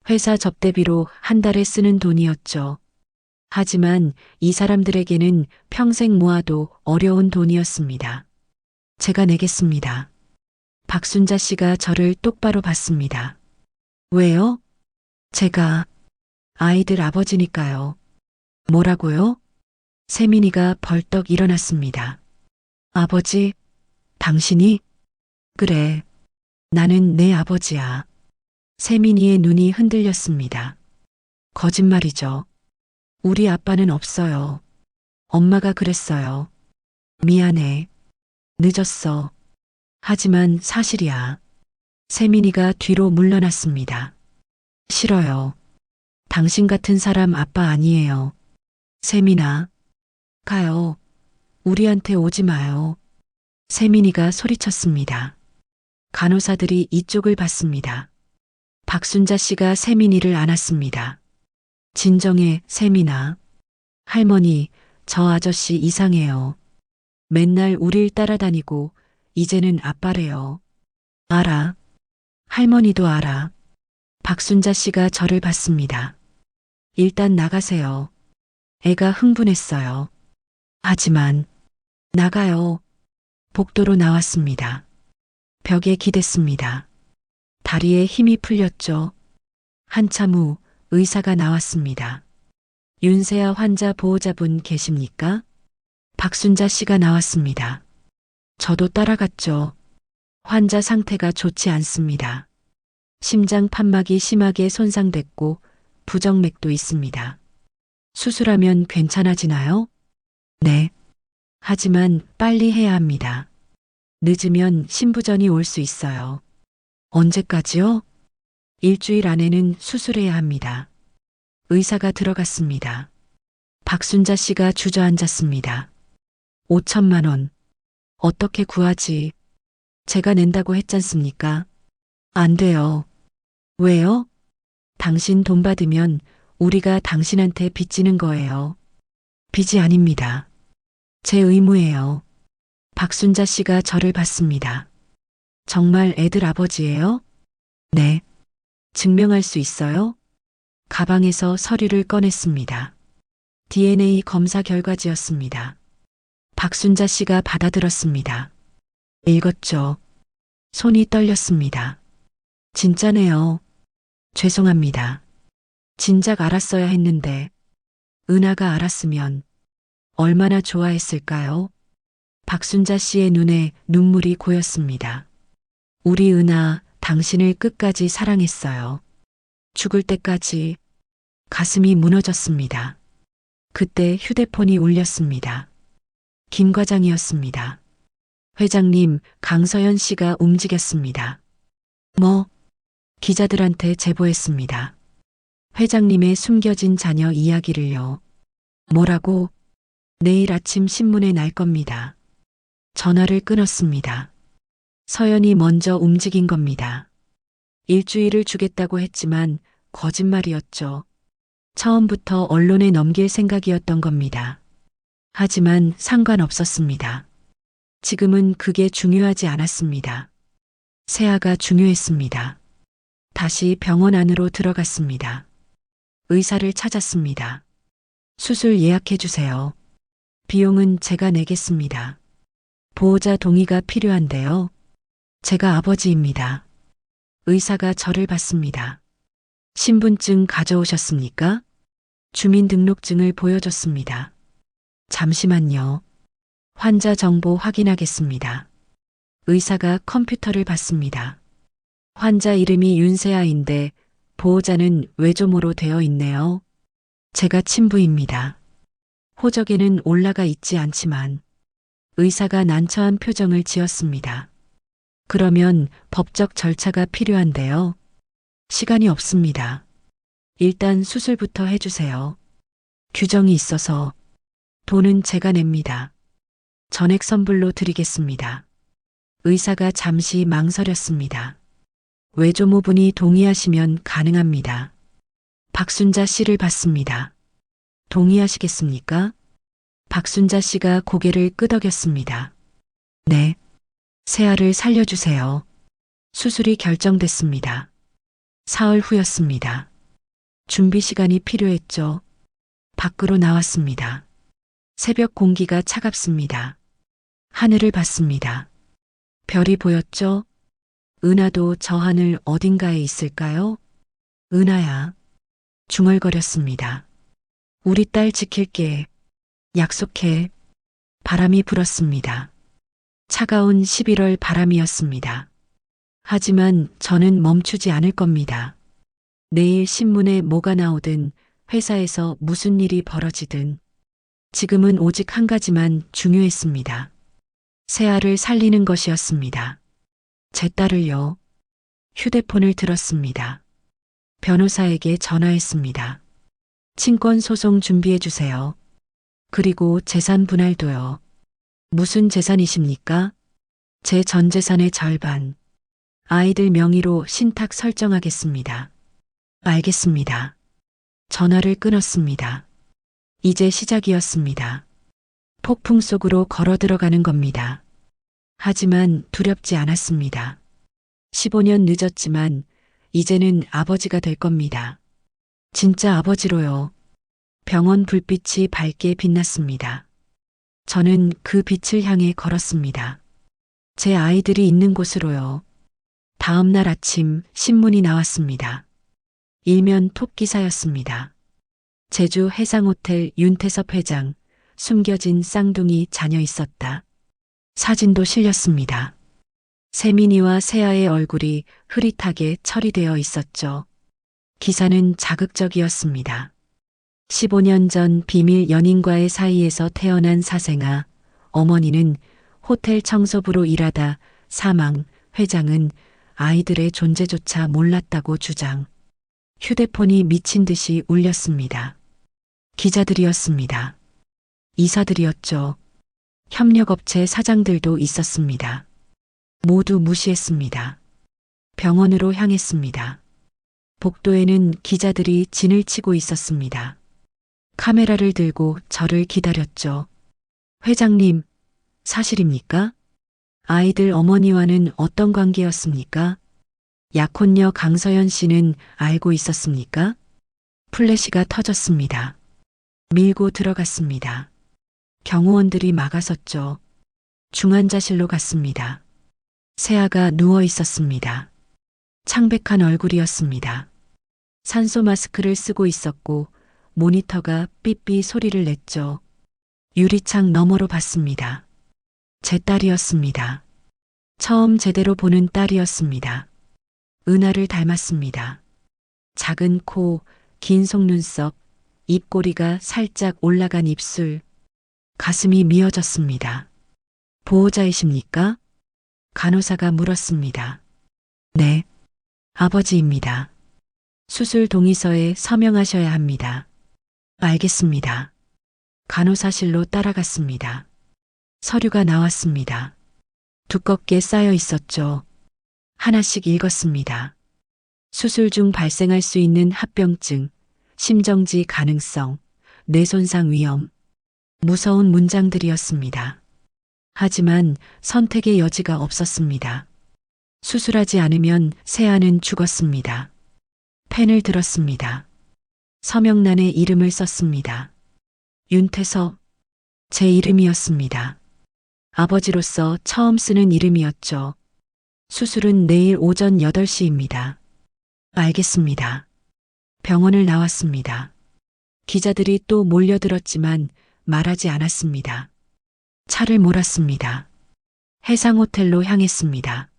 회사 접대비로 한 달에 쓰는 돈이었죠. 하지만 이 사람들에게는 평생 모아도 어려운 돈이었습니다. 제가 내겠습니다. 박순자 씨가 저를 똑바로 봤습니다. 왜요? 제가 아이들 아버지니까요. 뭐라고요? 세민이가 벌떡 일어났습니다. 아버지, 당신이? 그래, 나는 내 아버지야. 세민이의 눈이 흔들렸습니다. 거짓말이죠. 우리 아빠는 없어요. 엄마가 그랬어요. 미안해. 늦었어. 하지만 사실이야. 세민이가 뒤로 물러났습니다. 싫어요. 당신 같은 사람 아빠 아니에요. 세민아, 가요. 우리한테 오지 마요. 세민이가 소리쳤습니다. 간호사들이 이쪽을 봤습니다. 박순자 씨가 세민이를 안았습니다. 진정해, 세민아. 할머니, 저 아저씨 이상해요. 맨날 우릴 따라다니고 이제는 아빠래요. 알아. 할머니도 알아. 박순자 씨가 저를 봤습니다. 일단 나가세요. 애가 흥분했어요. 하지만 나가요. 복도로 나왔습니다. 벽에 기댔습니다. 다리에 힘이 풀렸죠. 한참 후 의사가 나왔습니다. 윤세아 환자 보호자분 계십니까? 박순자 씨가 나왔습니다. 저도 따라갔죠. 환자 상태가 좋지 않습니다. 심장 판막이 심하게 손상됐고 부정맥도 있습니다. 수술하면 괜찮아지나요? 네. 하지만 빨리 해야 합니다. 늦으면 심부전이 올 수 있어요. 언제까지요? 일주일 안에는 수술해야 합니다. 의사가 들어갔습니다. 박순자 씨가 주저앉았습니다. 5천만 원. 어떻게 구하지? 제가 낸다고 했잖습니까? 안 돼요. 왜요? 당신 돈 받으면 우리가 당신한테 빚지는 거예요. 빚이 아닙니다. 제 의무예요. 박순자 씨가 저를 봤습니다. 정말 애들 아버지예요? 네. 증명할 수 있어요? 가방에서 서류를 꺼냈습니다. DNA 검사 결과지였습니다. 박순자 씨가 받아들었습니다. 읽었죠. 손이 떨렸습니다. 진짜네요. 죄송합니다. 진작 알았어야 했는데 은하가 알았으면 얼마나 좋아했을까요? 박순자 씨의 눈에 눈물이 고였습니다. 우리 은하 당신을 끝까지 사랑했어요. 죽을 때까지. 가슴이 무너졌습니다. 그때 휴대폰이 울렸습니다. 김 과장이었습니다. 회장님, 강서연 씨가 움직였습니다. 뭐? 기자들한테 제보했습니다. 회장님의 숨겨진 자녀 이야기를요. 뭐라고? 내일 아침 신문에 날 겁니다. 전화를 끊었습니다. 서연이 먼저 움직인 겁니다. 일주일을 주겠다고 했지만 거짓말이었죠. 처음부터 언론에 넘길 생각이었던 겁니다. 하지만 상관없었습니다. 지금은 그게 중요하지 않았습니다. 세아가 중요했습니다. 다시 병원 안으로 들어갔습니다. 의사를 찾았습니다. 수술 예약해 주세요. 비용은 제가 내겠습니다. 보호자 동의가 필요한데요. 제가 아버지입니다. 의사가 저를 봤습니다. 신분증 가져오셨습니까? 주민등록증을 보여줬습니다. 잠시만요. 환자 정보 확인하겠습니다. 의사가 컴퓨터를 봤습니다. 환자 이름이 윤세아인데 보호자는 외조모로 되어 있네요. 제가 친부입니다. 호적에는 올라가 있지 않지만 의사가 난처한 표정을 지었습니다. 그러면 법적 절차가 필요한데요. 시간이 없습니다. 일단 수술부터 해주세요. 규정이 있어서 돈은 제가 냅니다. 전액 선불로 드리겠습니다. 의사가 잠시 망설였습니다. 외조모분이 동의하시면 가능합니다. 박순자 씨를 봤습니다. 동의하시겠습니까? 박순자 씨가 고개를 끄덕였습니다. 네. 세아를 살려주세요. 수술이 결정됐습니다. 사흘 후였습니다. 준비 시간이 필요했죠. 밖으로 나왔습니다. 새벽 공기가 차갑습니다. 하늘을 봤습니다. 별이 보였죠? 은하도 저 하늘 어딘가에 있을까요? 은하야. 중얼거렸습니다. 우리 딸 지킬게. 약속해. 바람이 불었습니다. 차가운 11월 바람이었습니다. 하지만 저는 멈추지 않을 겁니다. 내일 신문에 뭐가 나오든 회사에서 무슨 일이 벌어지든 지금은 오직 한 가지만 중요했습니다. 세아를 살리는 것이었습니다. 제 딸을요. 휴대폰을 들었습니다. 변호사에게 전화했습니다. 친권 소송 준비해 주세요. 그리고 재산 분할도요. 무슨 재산이십니까? 제 전 재산의 절반. 아이들 명의로 신탁 설정하겠습니다. 알겠습니다. 전화를 끊었습니다. 이제 시작이었습니다. 폭풍 속으로 걸어 들어가는 겁니다. 하지만 두렵지 않았습니다. 15년 늦었지만 이제는 아버지가 될 겁니다. 진짜 아버지로요. 병원 불빛이 밝게 빛났습니다. 저는 그 빛을 향해 걸었습니다. 제 아이들이 있는 곳으로요. 다음 날 아침 신문이 나왔습니다. 일면 톱 기사였습니다. 제주 해상호텔 윤태섭 회장, 숨겨진 쌍둥이 자녀 있었다. 사진도 실렸습니다. 세민이와 세아의 얼굴이 흐릿하게 처리되어 있었죠. 기사는 자극적이었습니다. 15년 전 비밀 연인과의 사이에서 태어난 사생아, 어머니는 호텔 청소부로 일하다 사망, 회장은 아이들의 존재조차 몰랐다고 주장. 휴대폰이 미친 듯이 울렸습니다. 기자들이었습니다. 이사들이었죠. 협력업체 사장들도 있었습니다. 모두 무시했습니다. 병원으로 향했습니다. 복도에는 기자들이 진을 치고 있었습니다. 카메라를 들고 저를 기다렸죠. 회장님, 사실입니까? 아이들 어머니와는 어떤 관계였습니까? 약혼녀 강서연 씨는 알고 있었습니까? 플래시가 터졌습니다. 밀고 들어갔습니다. 경호원들이 막아섰죠. 중환자실로 갔습니다. 세아가 누워 있었습니다. 창백한 얼굴이었습니다. 산소 마스크를 쓰고 있었고 모니터가 삐삐 소리를 냈죠. 유리창 너머로 봤습니다. 제 딸이었습니다. 처음 제대로 보는 딸이었습니다. 은하를 닮았습니다. 작은 코, 긴 속눈썹, 입꼬리가 살짝 올라간 입술, 가슴이 미어졌습니다. 보호자이십니까? 간호사가 물었습니다. 네, 아버지입니다. 수술 동의서에 서명하셔야 합니다. 알겠습니다. 간호사실로 따라갔습니다. 서류가 나왔습니다. 두껍게 쌓여 있었죠. 하나씩 읽었습니다. 수술 중 발생할 수 있는 합병증, 심정지 가능성, 뇌손상 위험. 무서운 문장들이었습니다. 하지만 선택의 여지가 없었습니다. 수술하지 않으면 세아는 죽었습니다. 펜을 들었습니다. 서명란에 이름을 썼습니다. 윤태섭, 제 이름이었습니다. 아버지로서 처음 쓰는 이름이었죠. 수술은 내일 오전 8시입니다. 알겠습니다. 병원을 나왔습니다. 기자들이 또 몰려들었지만 말하지 않았습니다. 차를 몰았습니다. 해상호텔로 향했습니다.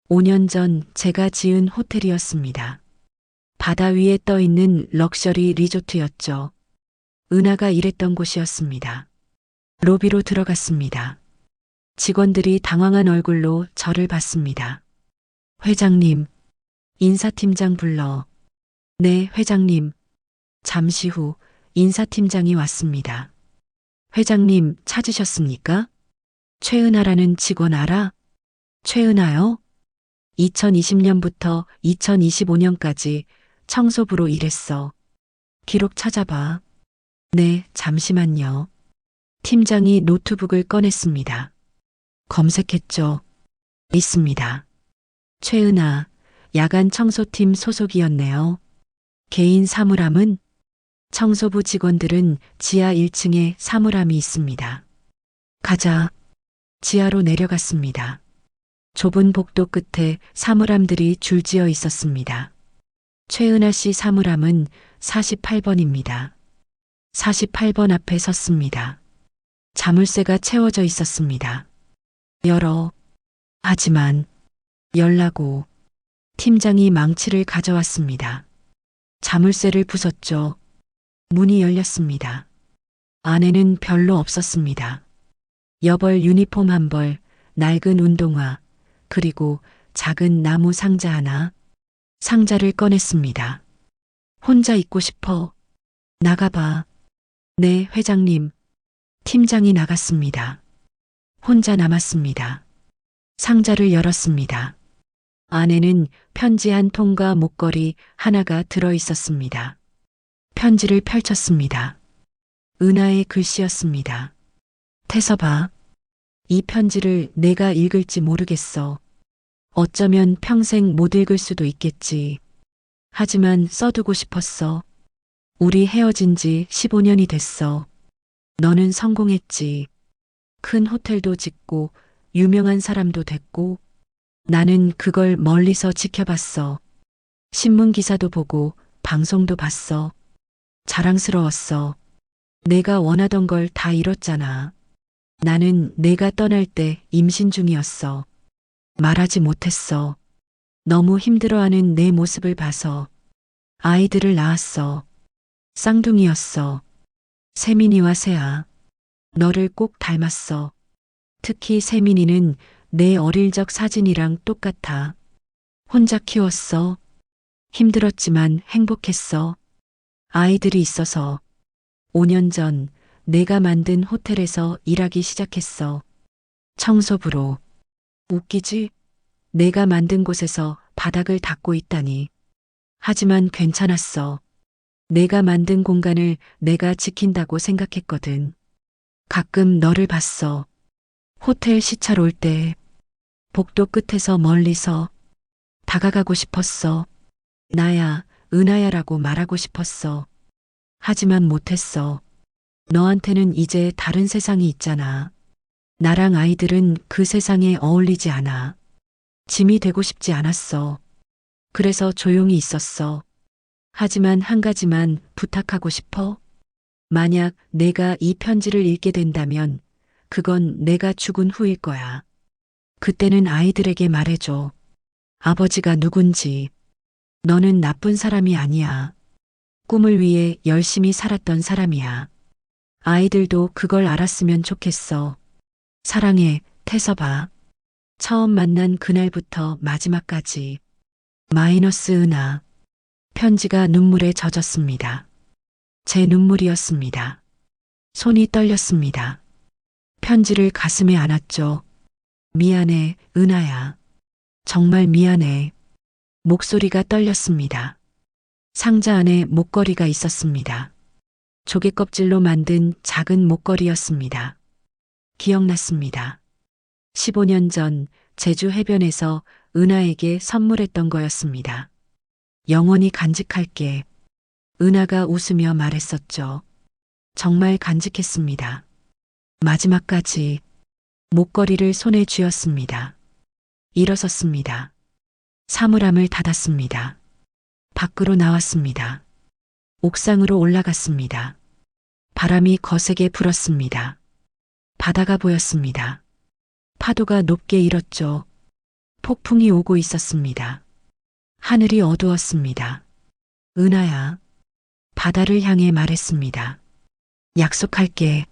5년 전 제가 지은 호텔이었습니다. 바다 위에 떠 있는 럭셔리 리조트였죠. 은하가 일했던 곳이었습니다. 로비로 들어갔습니다. 직원들이 당황한 얼굴로 저를 봤습니다. 회장님, 인사팀장 불러. 네, 회장님. 잠시 후 인사팀장이 왔습니다. 회장님 찾으셨습니까? 최은하라는 직원 알아? 최은하요? 2020년부터 2025년까지 청소부로 일했어. 기록 찾아봐. 네, 잠시만요. 팀장이 노트북을 꺼냈습니다. 검색했죠. 있습니다. 최은하, 야간 청소팀 소속이었네요. 개인 사물함은? 청소부 직원들은 지하 1층에 사물함이 있습니다. 가자. 지하로 내려갔습니다. 좁은 복도 끝에 사물함들이 줄지어 있었습니다. 최은하 씨 사물함은 48번입니다. 48번 앞에 섰습니다. 자물쇠가 채워져 있었습니다. 열어. 하지만 열라고. 팀장이 망치를 가져왔습니다. 자물쇠를 부쉈죠. 문이 열렸습니다. 안에는 별로 없었습니다. 여벌 유니폼 한 벌, 낡은 운동화, 그리고 작은 나무 상자 하나. 상자를 꺼냈습니다. 혼자 있고 싶어. 나가봐. 네, 회장님. 팀장이 나갔습니다. 혼자 남았습니다. 상자를 열었습니다. 안에는 편지 한 통과 목걸이 하나가 들어 있었습니다. 편지를 펼쳤습니다. 은하의 글씨였습니다. 태섭아, 이 편지를 내가 읽을지 모르겠어. 어쩌면 평생 못 읽을 수도 있겠지. 하지만 써두고 싶었어. 우리 헤어진 지 15년이 됐어. 너는 성공했지. 큰 호텔도 짓고 유명한 사람도 됐고 나는 그걸 멀리서 지켜봤어. 신문 기사도 보고 방송도 봤어. 자랑스러웠어. 내가 원하던 걸 다 이뤘잖아. 나는 내가 떠날 때 임신 중이었어. 말하지 못했어. 너무 힘들어하는 내 모습을 봐서. 아이들을 낳았어. 쌍둥이였어. 세민이와 세아. 너를 꼭 닮았어. 특히 세민이는 내 어릴 적 사진이랑 똑같아. 혼자 키웠어. 힘들었지만 행복했어. 아이들이 있어서 5년 전 내가 만든 호텔에서 일하기 시작했어. 청소부로. 웃기지? 내가 만든 곳에서 바닥을 닦고 있다니. 하지만 괜찮았어. 내가 만든 공간을 내가 지킨다고 생각했거든. 가끔 너를 봤어. 호텔 시찰 올 때 복도 끝에서 멀리서 다가가고 싶었어. 나야, 은하야라고 말하고 싶었어. 하지만 못했어. 너한테는 이제 다른 세상이 있잖아. 나랑 아이들은 그 세상에 어울리지 않아. 짐이 되고 싶지 않았어. 그래서 조용히 있었어. 하지만 한 가지만 부탁하고 싶어. 만약 내가 이 편지를 읽게 된다면 그건 내가 죽은 후일 거야. 그때는 아이들에게 말해줘. 아버지가 누군지. 너는 나쁜 사람이 아니야. 꿈을 위해 열심히 살았던 사람이야. 아이들도 그걸 알았으면 좋겠어. 사랑해, 태서봐. 처음 만난 그날부터 마지막까지. 마이너스 은하. 편지가 눈물에 젖었습니다. 제 눈물이었습니다. 손이 떨렸습니다. 편지를 가슴에 안았죠. 미안해, 은하야. 정말 미안해. 목소리가 떨렸습니다. 상자 안에 목걸이가 있었습니다. 조개 껍질로 만든 작은 목걸이였습니다. 기억났습니다. 15년 전 제주 해변에서 은하에게 선물했던 거였습니다. 영원히 간직할게. 은하가 웃으며 말했었죠. 정말 간직했습니다. 마지막까지 목걸이를 손에 쥐었습니다. 일어섰습니다. 사물함을 닫았습니다. 밖으로 나왔습니다. 옥상으로 올라갔습니다. 바람이 거세게 불었습니다. 바다가 보였습니다. 파도가 높게 일었죠. 폭풍이 오고 있었습니다. 하늘이 어두웠습니다. 은하야, 바다를 향해 말했습니다. 약속할게.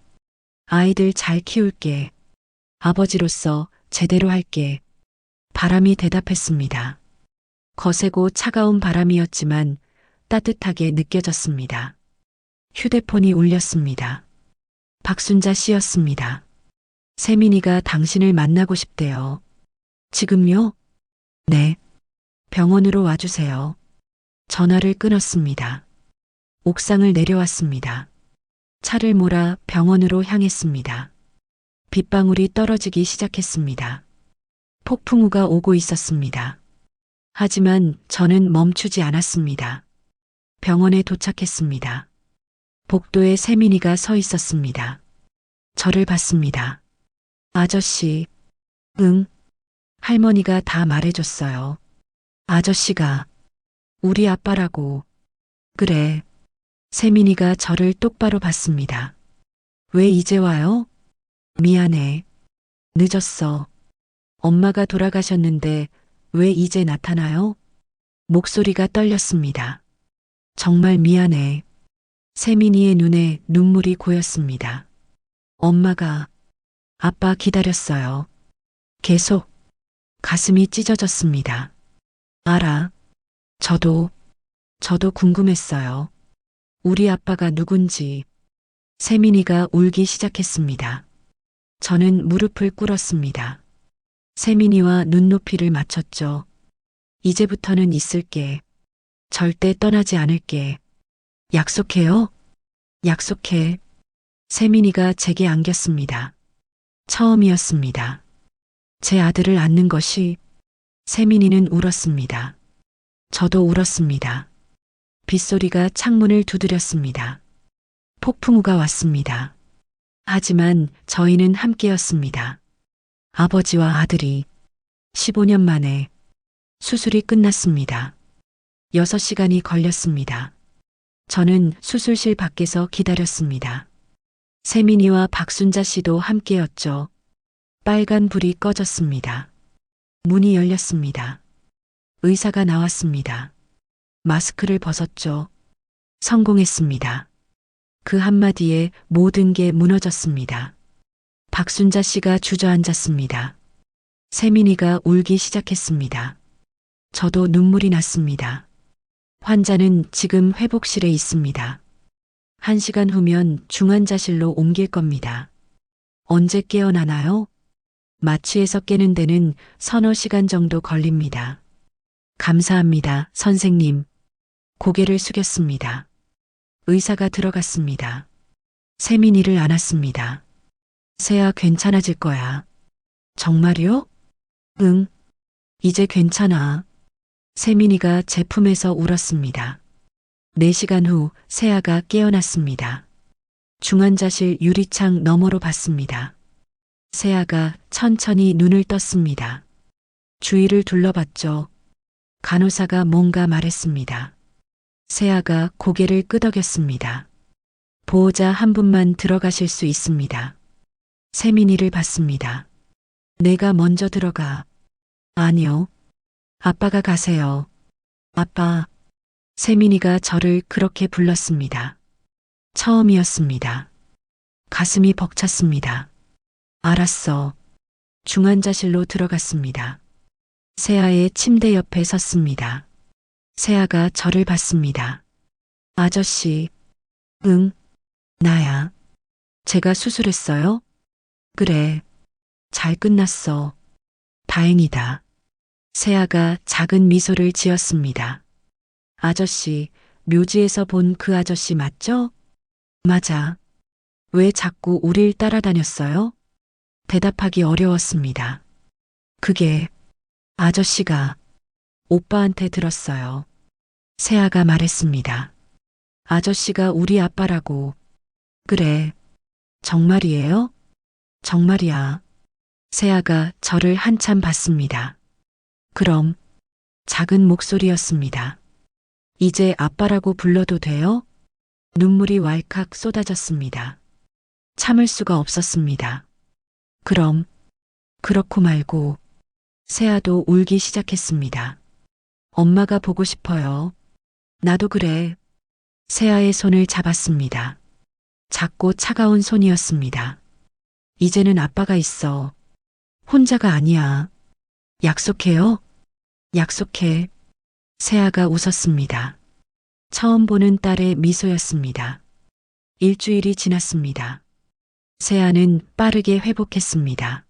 아이들 잘 키울게. 아버지로서 제대로 할게. 바람이 대답했습니다. 거세고 차가운 바람이었지만 따뜻하게 느껴졌습니다. 휴대폰이 울렸습니다. 박순자 씨였습니다. 세민이가 당신을 만나고 싶대요. 지금요? 네. 병원으로 와주세요. 전화를 끊었습니다. 옥상을 내려왔습니다. 차를 몰아 병원으로 향했습니다. 빗방울이 떨어지기 시작했습니다. 폭풍우가 오고 있었습니다. 하지만 저는 멈추지 않았습니다. 병원에 도착했습니다. 복도에 세민이가 서 있었습니다. 저를 봤습니다. 아저씨, 응. 할머니가 다 말해줬어요. 아저씨가 우리 아빠라고. 그래. 세민이가 저를 똑바로 봤습니다. 왜 이제 와요? 미안해. 늦었어. 엄마가 돌아가셨는데 왜 이제 나타나요? 목소리가 떨렸습니다. 정말 미안해. 세민이의 눈에 눈물이 고였습니다. 엄마가 아빠 기다렸어요. 계속 가슴이 찢어졌습니다. 알아. 저도 궁금했어요. 우리 아빠가 누군지. 세민이가 울기 시작했습니다. 저는 무릎을 꿇었습니다. 세민이와 눈높이를 맞췄죠. 이제부터는 있을게. 절대 떠나지 않을게. 약속해요? 약속해. 세민이가 제게 안겼습니다. 처음이었습니다. 제 아들을 안는 것이. 세민이는 울었습니다. 저도 울었습니다. 빗소리가 창문을 두드렸습니다. 폭풍우가 왔습니다. 하지만 저희는 함께였습니다. 아버지와 아들이 15년 만에 수술이 끝났습니다. 6시간이 걸렸습니다. 저는 수술실 밖에서 기다렸습니다. 세민이와 박순자 씨도 함께였죠. 빨간 불이 꺼졌습니다. 문이 열렸습니다. 의사가 나왔습니다. 마스크를 벗었죠. 성공했습니다. 그 한마디에 모든 게 무너졌습니다. 박순자 씨가 주저앉았습니다. 세민이가 울기 시작했습니다. 저도 눈물이 났습니다. 환자는 지금 회복실에 있습니다. 1시간 후면 중환자실로 옮길 겁니다. 언제 깨어나나요? 마취에서 깨는 데는 서너 시간 정도 걸립니다. 감사합니다, 선생님. 고개를 숙였습니다. 의사가 들어갔습니다. 세민이를 안았습니다. 세아 괜찮아질 거야. 정말요? 응. 이제 괜찮아. 세민이가 제 품에서 울었습니다. 4시간 후 세아가 깨어났습니다. 중환자실 유리창 너머로 봤습니다. 세아가 천천히 눈을 떴습니다. 주위를 둘러봤죠. 간호사가 뭔가 말했습니다. 세아가 고개를 끄덕였습니다. 보호자 한 분만 들어가실 수 있습니다. 세민이를 봤습니다. 내가 먼저 들어가. 아니요. 아빠가 가세요. 아빠. 세민이가 저를 그렇게 불렀습니다. 처음이었습니다. 가슴이 벅찼습니다. 알았어. 중환자실로 들어갔습니다. 세아의 침대 옆에 섰습니다. 세아가 저를 봤습니다. 아저씨, 응, 나야. 제가 수술했어요? 그래. 잘 끝났어. 다행이다. 세아가 작은 미소를 지었습니다. 아저씨, 묘지에서 본 그 아저씨 맞죠? 맞아. 왜 자꾸 우릴 따라다녔어요? 대답하기 어려웠습니다. 그게 아저씨가 오빠한테 들었어요. 세아가 말했습니다. 아저씨가 우리 아빠라고. 그래. 정말이에요? 정말이야. 세아가 저를 한참 봤습니다. 그럼 작은 목소리였습니다. 이제 아빠라고 불러도 돼요? 눈물이 왈칵 쏟아졌습니다. 참을 수가 없었습니다. 그럼 그렇고 말고 세아도 울기 시작했습니다. 엄마가 보고 싶어요. 나도 그래. 세아의 손을 잡았습니다. 작고 차가운 손이었습니다. 이제는 아빠가 있어. 혼자가 아니야. 약속해요? 약속해. 세아가 웃었습니다. 처음 보는 딸의 미소였습니다. 일주일이 지났습니다. 세아는 빠르게 회복했습니다.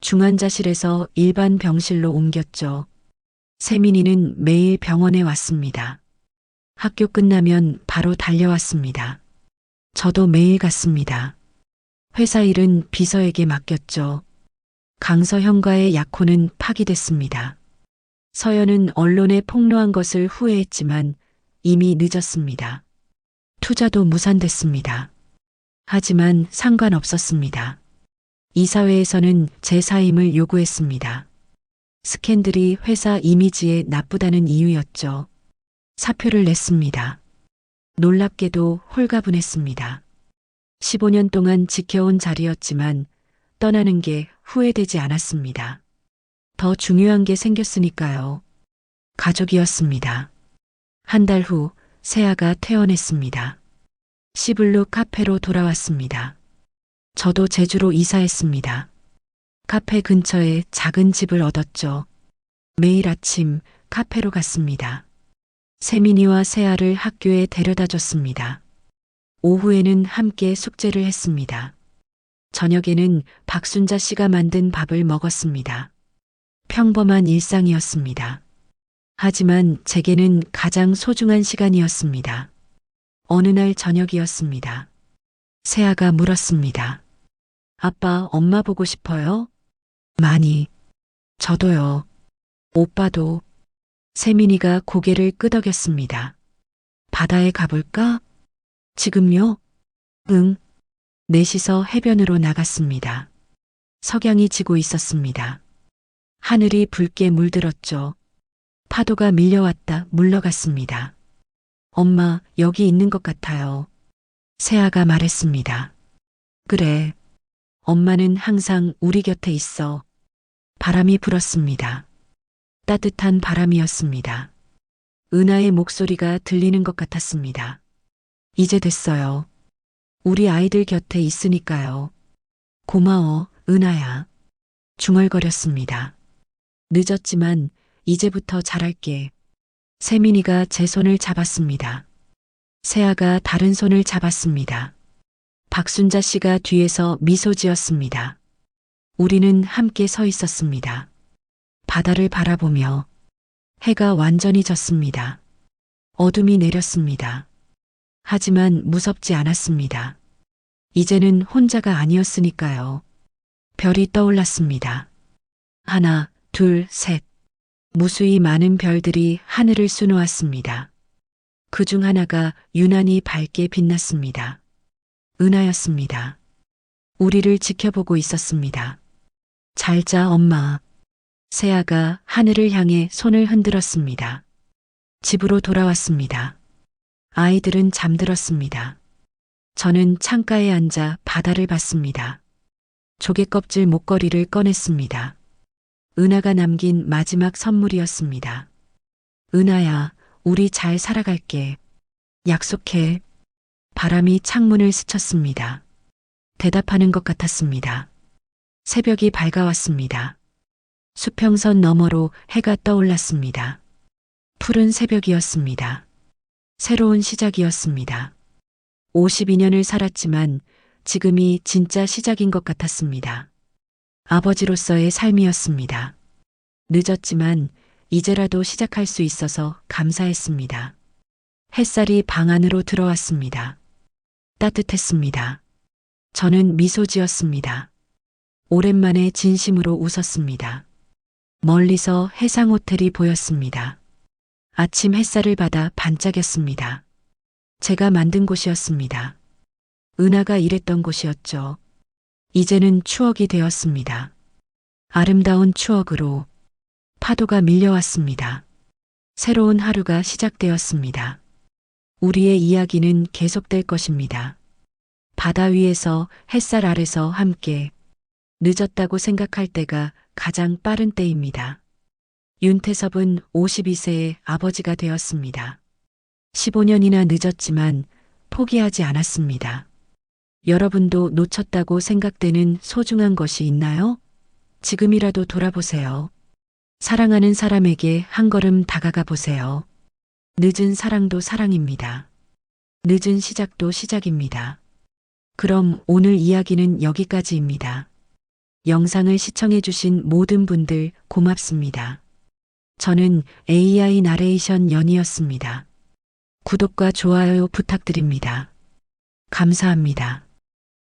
중환자실에서 일반 병실로 옮겼죠. 세민이는 매일 병원에 왔습니다. 학교 끝나면 바로 달려왔습니다. 저도 매일 갔습니다. 회사 일은 비서에게 맡겼죠. 강서형과의 약혼은 파기됐습니다. 서연은 언론에 폭로한 것을 후회했지만 이미 늦었습니다. 투자도 무산됐습니다. 하지만 상관없었습니다. 이사회에서는 제 사임을 요구했습니다. 스캔들이 회사 이미지에 나쁘다는 이유였죠. 사표를 냈습니다. 놀랍게도 홀가분했습니다. 15년 동안 지켜온 자리였지만 떠나는 게 후회되지 않았습니다. 더 중요한 게 생겼으니까요. 가족이었습니다. 한 달 후 세아가 퇴원했습니다. 시블루 카페로 돌아왔습니다. 저도 제주로 이사했습니다. 카페 근처에 작은 집을 얻었죠. 매일 아침 카페로 갔습니다. 세민이와 세아를 학교에 데려다 줬습니다. 오후에는 함께 숙제를 했습니다. 저녁에는 박순자 씨가 만든 밥을 먹었습니다. 평범한 일상이었습니다. 하지만 제게는 가장 소중한 시간이었습니다. 어느 날 저녁이었습니다. 세아가 물었습니다. 아빠, 엄마 보고 싶어요? 많이. 저도요. 오빠도. 세민이가 고개를 끄덕였습니다. 바다에 가볼까? 지금요? 응. 넷이서 해변으로 나갔습니다. 석양이 지고 있었습니다. 하늘이 붉게 물들었죠. 파도가 밀려왔다 물러갔습니다. 엄마, 여기 있는 것 같아요. 세아가 말했습니다. 그래. 엄마는 항상 우리 곁에 있어. 바람이 불었습니다. 따뜻한 바람이었습니다. 은하의 목소리가 들리는 것 같았습니다. 이제 됐어요. 우리 아이들 곁에 있으니까요. 고마워, 은하야. 중얼거렸습니다. 늦었지만 이제부터 잘할게. 세민이가 제 손을 잡았습니다. 세아가 다른 손을 잡았습니다. 박순자 씨가 뒤에서 미소 지었습니다. 우리는 함께 서 있었습니다. 바다를 바라보며 해가 완전히 졌습니다. 어둠이 내렸습니다. 하지만 무섭지 않았습니다. 이제는 혼자가 아니었으니까요. 별이 떠올랐습니다. 하나, 둘, 셋. 무수히 많은 별들이 하늘을 수놓았습니다. 그중 하나가 유난히 밝게 빛났습니다. 은하였습니다. 우리를 지켜보고 있었습니다. 잘 자, 엄마. 세아가 하늘을 향해 손을 흔들었습니다. 집으로 돌아왔습니다. 아이들은 잠들었습니다. 저는 창가에 앉아 바다를 봤습니다. 조개껍질 목걸이를 꺼냈습니다. 은하가 남긴 마지막 선물이었습니다. 은하야, 우리 잘 살아갈게. 약속해. 바람이 창문을 스쳤습니다. 대답하는 것 같았습니다. 새벽이 밝아왔습니다. 수평선 너머로 해가 떠올랐습니다. 푸른 새벽이었습니다. 새로운 시작이었습니다. 52년을 살았지만 지금이 진짜 시작인 것 같았습니다. 아버지로서의 삶이었습니다. 늦었지만 이제라도 시작할 수 있어서 감사했습니다. 햇살이 방 안으로 들어왔습니다. 따뜻했습니다. 저는 미소 지었습니다. 오랜만에 진심으로 웃었습니다. 멀리서 해상호텔이 보였습니다. 아침 햇살을 받아 반짝였습니다. 제가 만든 곳이었습니다. 은하가 일했던 곳이었죠. 이제는 추억이 되었습니다. 아름다운 추억으로 파도가 밀려왔습니다. 새로운 하루가 시작되었습니다. 우리의 이야기는 계속될 것입니다. 바다 위에서 햇살 아래서 함께 늦었다고 생각할 때가 가장 빠른 때입니다. 윤태섭은 52세의 아버지가 되었습니다. 15년이나 늦었지만 포기하지 않았습니다. 여러분도 놓쳤다고 생각되는 소중한 것이 있나요? 지금이라도 돌아보세요. 사랑하는 사람에게 한 걸음 다가가 보세요. 늦은 사랑도 사랑입니다. 늦은 시작도 시작입니다. 그럼 오늘 이야기는 여기까지입니다. 영상을 시청해주신 모든 분들 고맙습니다. 저는 AI 나레이션 연이었습니다. 구독과 좋아요 부탁드립니다. 감사합니다.